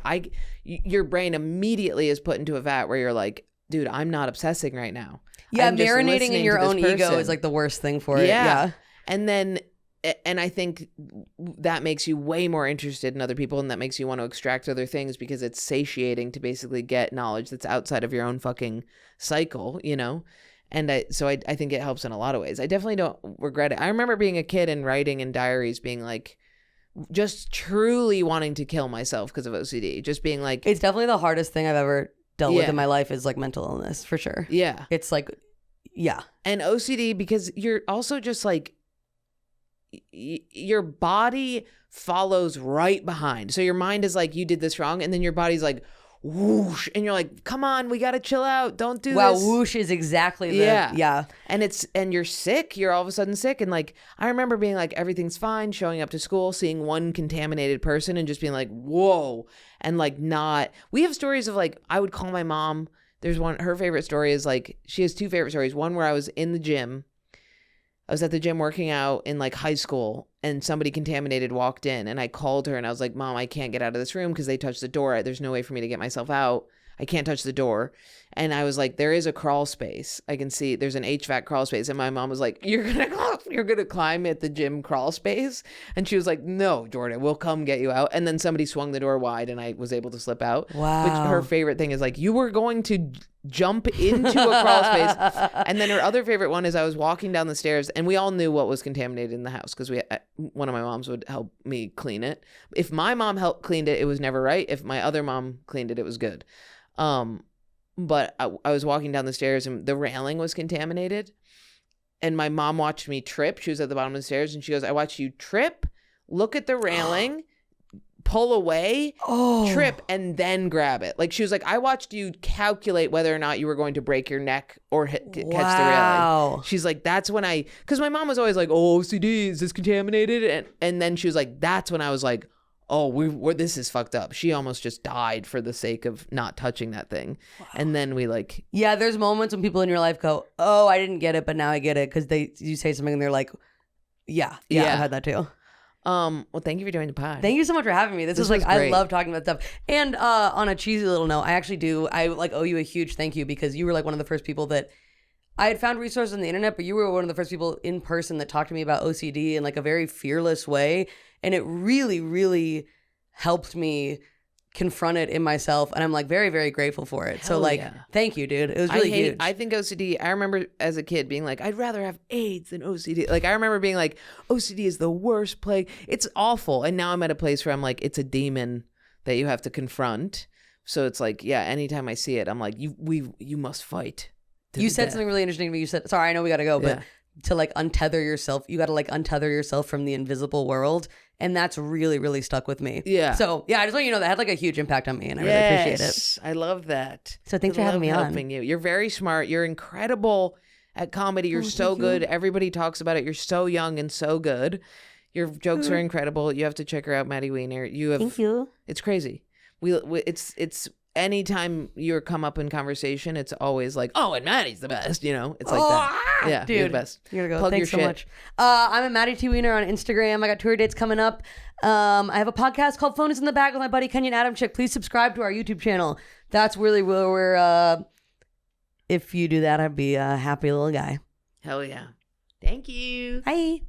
your brain immediately is put into a vat where you're like, dude, I'm not obsessing right now. Yeah, I'm just marinating in listening your to this own ego person. is like the worst thing for it. Yeah. And I think that makes you way more interested in other people, and that makes you want to extract other things because it's satiating to basically get knowledge that's outside of your own fucking cycle, you know? And I think it helps in a lot of ways. I definitely don't regret it. I remember being a kid and writing in diaries being like, just truly wanting to kill myself because of OCD. Just being like... It's definitely the hardest thing I've ever dealt with in my life is like mental illness, for sure. Yeah. It's like, yeah. And OCD, because you're also just like... your body follows right behind. So your mind is like, you did this wrong. And then your body's like... whoosh, and you're like, come on, we gotta chill out, don't do this. Wow, whoosh is exactly the yeah. And you're sick, you're all of a sudden sick. And like, I remember being like, everything's fine, showing up to school, seeing one contaminated person and just being like, whoa. And like, we have stories of like, I would call my mom. There's one, her favorite story is like, she has two favorite stories. One where I was in the gym. I was at the gym working out in like high school, and somebody contaminated walked in, and I called her and I was like, Mom, I can't get out of this room because they touched the door. There's no way for me to get myself out. I can't touch the door. And I was like, there is a crawl space. I can see there's an HVAC crawl space. And my mom was like, you're gonna climb at the gym crawl space? And she was like, no, Jordan, we'll come get you out. And then somebody swung the door wide and I was able to slip out. Wow. Which her favorite thing is like, you were going to jump into a crawl space. And then her other favorite one is I was walking down the stairs, and we all knew what was contaminated in the house because one of my moms would help me clean it. If my mom helped cleaned it, it was never right. If my other mom cleaned it, it was good. But I was walking down the stairs and the railing was contaminated, and my mom watched me trip. She was at the bottom of the stairs and she goes, I watched you trip, look at the railing, pull away, trip, and then grab it. Like, she was like, I watched you calculate whether or not you were going to break your neck or catch the railing. She's like, that's when because my mom was always like, oh, OCD, is this contaminated? And then she was like, that's when I was like, oh, this is fucked up. She almost just died for the sake of not touching that thing. Wow. And then we like... Yeah, there's moments when people in your life go, oh, I didn't get it, but now I get it. Because you say something and they're like, yeah, I've had that too. Well, thank you for doing the pod. Thank you so much for having me. This was like, great. I love talking about stuff. And on a cheesy little note, I like owe you a huge thank you, because you were like one of the first people that I had found resources on the internet, but you were one of the first people in person that talked to me about OCD in like a very fearless way. And it really, really helped me confront it in myself. And I'm like very, very grateful for it. Hell thank you, dude. It was really huge. I think OCD, I remember as a kid being like, I'd rather have AIDS than OCD. Like, I remember being like, OCD is the worst plague. It's awful. And now I'm at a place where I'm like, it's a demon that you have to confront. So it's like, yeah, anytime I see it, I'm like, you must fight. You said something really interesting to me. You said, sorry, I know we got to go, but to like untether yourself, you got to like untether yourself from the invisible world. And that's really, really stuck with me. Yeah. So yeah, I just want you to know that had like a huge impact on me, and I really appreciate it. I love that. So thanks for having me on. Helping you. You're very smart. You're incredible at comedy. You're so good. Everybody talks about it. You're so young and so good. Your jokes are incredible. You have to check her out, Maddie Wiener. Thank you. It's crazy. It's anytime you come up in conversation, it's always like, oh, and Maddie's the best, you know? It's like that. Yeah, dude, you're the best. You gotta go. Plug Thanks so your much. I'm a Maddie T. Wiener on Instagram. I got tour dates coming up. I have a podcast called Phone is in the Bag with my buddy Kenyon Adamczyk. Please subscribe to our YouTube channel. That's really where we're, if you do that, I'd be a happy little guy. Hell yeah. Thank you. Bye.